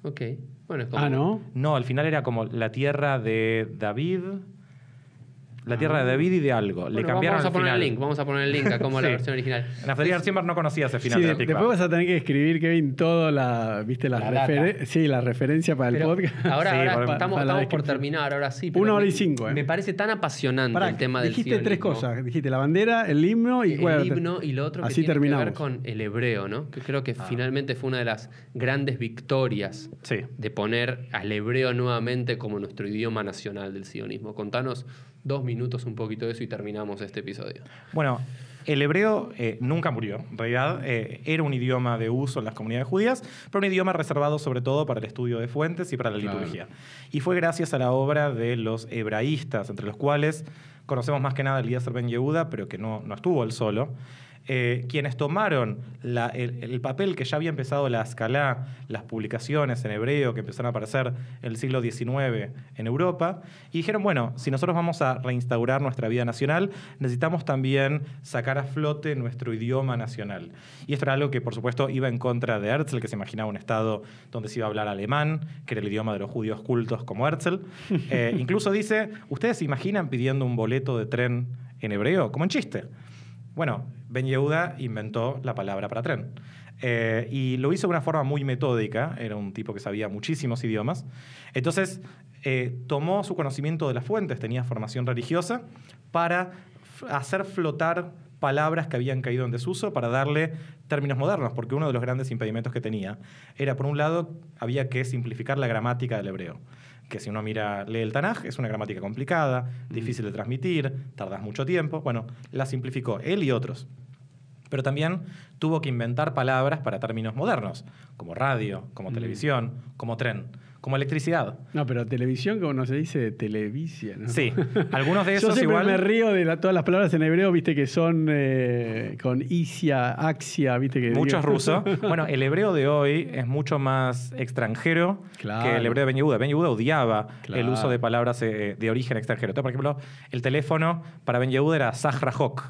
Ok. Bueno, es como... Ah, ¿no? No, al final era como la tierra de David. La tierra de David y de algo. Bueno, Le cambiaron vamos a el poner final. el link. Vamos a poner el link a como la Sí. versión original. Naftali García no conocía ese final Sí, de la Tikva. después vas a tener que escribir, Kevin, todo ¿viste? La data. La referencia para el Pero podcast. ahora, Sí, estamos, para la estamos por descripción. terminar, ahora sí. pero 1 hora y me- 5, Me parece tan apasionante Pará, el tema del dijiste sionismo. 3 cosas. Dijiste la bandera, el himno y El himno y lo otro que Así tiene terminamos. que ver con el hebreo, ¿no? Que creo que finalmente fue una de las grandes victorias Sí. de poner al hebreo nuevamente como nuestro idioma nacional del sionismo. Contanos 2 minutos un poquito de eso y terminamos este episodio. Bueno, el hebreo nunca murió. En realidad era un idioma de uso en las comunidades judías, pero un idioma reservado sobre todo para el estudio de fuentes y para la Claro. liturgia. Y fue gracias a la obra de los hebraístas, entre los cuales conocemos más que nada a Eliezer Ben Yehuda, pero que no estuvo él solo. Quienes tomaron el papel que ya había empezado la Ascalá, las publicaciones en hebreo que empezaron a aparecer en el siglo XIX en Europa, y dijeron, bueno, si nosotros vamos a reinstaurar nuestra vida nacional, necesitamos también sacar a flote nuestro idioma nacional. Y esto era algo que, por supuesto, iba en contra de Herzl, que se imaginaba un estado donde se iba a hablar alemán, que era el idioma de los judíos cultos como Herzl. Incluso dice, ¿ustedes se imaginan pidiendo un boleto de tren en hebreo? Como en chiste. Bueno, Ben Yehuda inventó la palabra para tren. Y lo hizo de una forma muy metódica. Era un tipo que sabía muchísimos idiomas. Entonces, tomó su conocimiento de las fuentes, tenía formación religiosa, para hacer flotar palabras que habían caído en desuso para darle términos modernos, porque uno de los grandes impedimentos que tenía era, por un lado, había que simplificar la gramática del hebreo. Que si uno lee el Tanaj, es una gramática complicada, difícil de transmitir, tardas mucho tiempo. Bueno, la simplificó él y otros. Pero también tuvo que inventar palabras para términos modernos, como radio, como televisión, como tren, como electricidad. No, pero televisión, como no se dice, televisia, ¿no? Sí, algunos de Yo esos siempre igual... me río de todas las palabras en hebreo, viste, que son con isia, axia, viste que... Muchos rusos. Bueno, el hebreo de hoy es mucho más extranjero Claro. que el hebreo de Ben Yehuda. Ben Yehuda odiaba Claro. el uso de palabras de origen extranjero. Entonces, por ejemplo, el teléfono para Ben Yehuda era Sahrahok.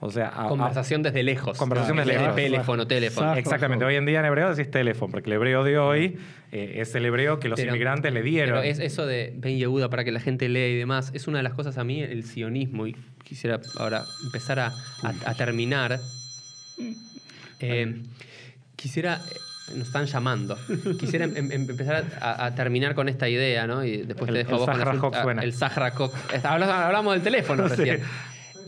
O sea, Conversación desde lejos. Conversación desde En vez de lejos. teléfono. Sah- Exactamente. Hoy en día en hebreo decís teléfono, porque el hebreo de hoy es el hebreo que los Pero- inmigrantes le dieron. Pero es eso de Ben Yehuda para que la gente lea y demás. Es una de las cosas a mí, el sionismo, y quisiera ahora empezar a terminar. Quisiera... Nos están llamando. Quisiera empezar a terminar con esta idea, ¿no? Y después te El dejo a vos con la Sahrahok suena. el Sahrahok. Hablamos del teléfono recién.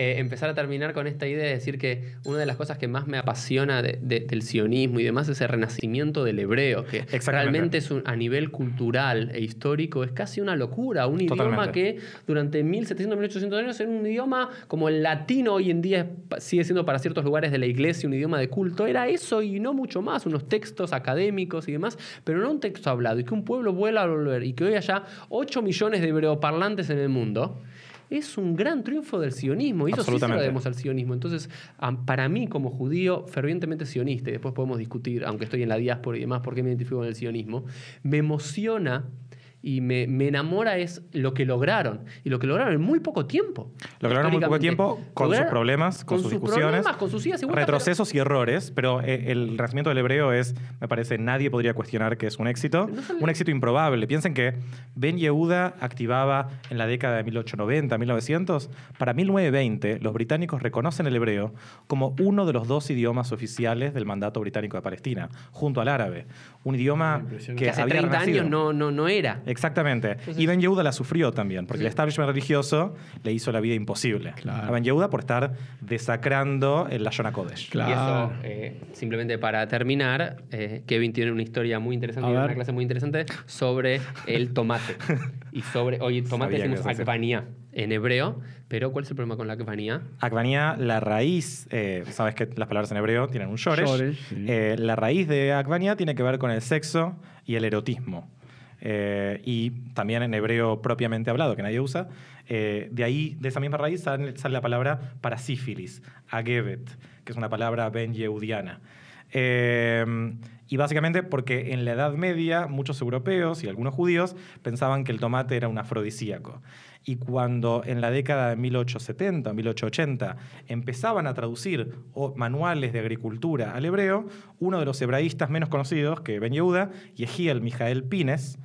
Empezar a terminar con esta idea de decir que una de las cosas que más me apasiona del sionismo y demás es el renacimiento del hebreo, que Exactamente. realmente es a nivel cultural e histórico es casi una locura. Un idioma Totalmente. que durante 1700, 1800 años era un idioma como el latino hoy en día sigue siendo para ciertos lugares de la iglesia un idioma de culto. Era eso y no mucho más, unos textos académicos y demás, pero no un texto hablado. Y que un pueblo vuelva a volver y que hoy haya 8 millones de hebreoparlantes en el mundo. Es un gran triunfo del sionismo y eso sí se lo Absolutamente. debemos al sionismo. Entonces, para mí como judío fervientemente sionista, y después podemos discutir, aunque estoy en la diáspora y demás, por qué me identifico con el sionismo, me emociona y me enamora es lo que lograron. Y lo que lograron en muy poco tiempo. Lo que lograron en muy poco tiempo, con sus Lograron- problemas, con sus discusiones, problemas, con sus idas y vueltas, retrocesos y errores, pero el renacimiento del hebreo es, me parece, nadie podría cuestionar que es un éxito. No solo- Un éxito improbable. Piensen que Ben Yehuda activaba en la década de 1890, 1900. Para 1920, los británicos reconocen el hebreo como uno de los 2 idiomas oficiales del mandato británico de Palestina, junto al árabe. Un idioma Impresionante. que que hace había 30 renacido. años no era. Exactamente. Entonces, y Ben Yehuda la sufrió también, porque Sí. el establishment religioso le hizo la vida imposible Claro. a Ben Yehuda por estar desacrando el Lashon HaKodesh. Claro. Y eso, simplemente para terminar, Kevin tiene una historia muy interesante, A y ver. una clase muy interesante sobre el tomate. Y sobre, oye, tomate Sabía que decimos ibas a decir. agvania en hebreo, pero ¿cuál es el problema con la agvania? Agvania, la raíz, sabes que las palabras en hebreo tienen un shoresh. Shoresh, sí. La raíz de Agvania tiene que ver con el sexo y el erotismo. Y también en hebreo propiamente hablado, que nadie usa. De ahí, de esa misma raíz, sale la palabra para sífilis, agevet, que es una palabra ben yehudiana. Y básicamente porque en la Edad Media muchos europeos y algunos judíos pensaban que el tomate era un afrodisíaco. Y cuando en la década de 1870, 1880 empezaban a traducir manuales de agricultura al hebreo, uno de los hebraístas menos conocidos, que Ben Yehuda, Yehiel Mijael Pines,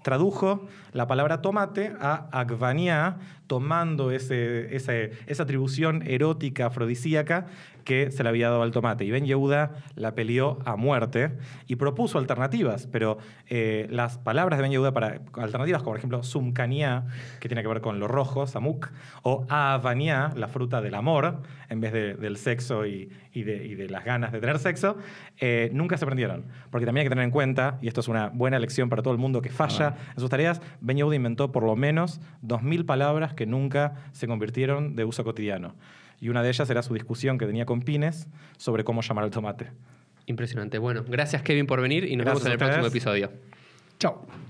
tradujo la palabra tomate a agvania, tomando esa atribución erótica afrodisíaca que se le había dado al tomate. Y Ben Yehuda la peleó a muerte y propuso alternativas, pero las palabras de Ben Yehuda para alternativas, como por ejemplo sumkania, que tiene que ver con lo rojo, samuk, o avania, la fruta del amor, en vez del sexo y de las ganas de tener sexo, nunca se aprendieron. Porque también hay que tener en cuenta, y esto es una buena lección para todo el mundo que falla en sus tareas, Ben Yehuda inventó por lo menos 2000 palabras que nunca se convirtieron de uso cotidiano. Y una de ellas era su discusión que tenía con Pines sobre cómo llamar al tomate. Impresionante. Bueno, gracias Kevin por venir y nos Gracias vemos en el a próximo ustedes. episodio. Chao.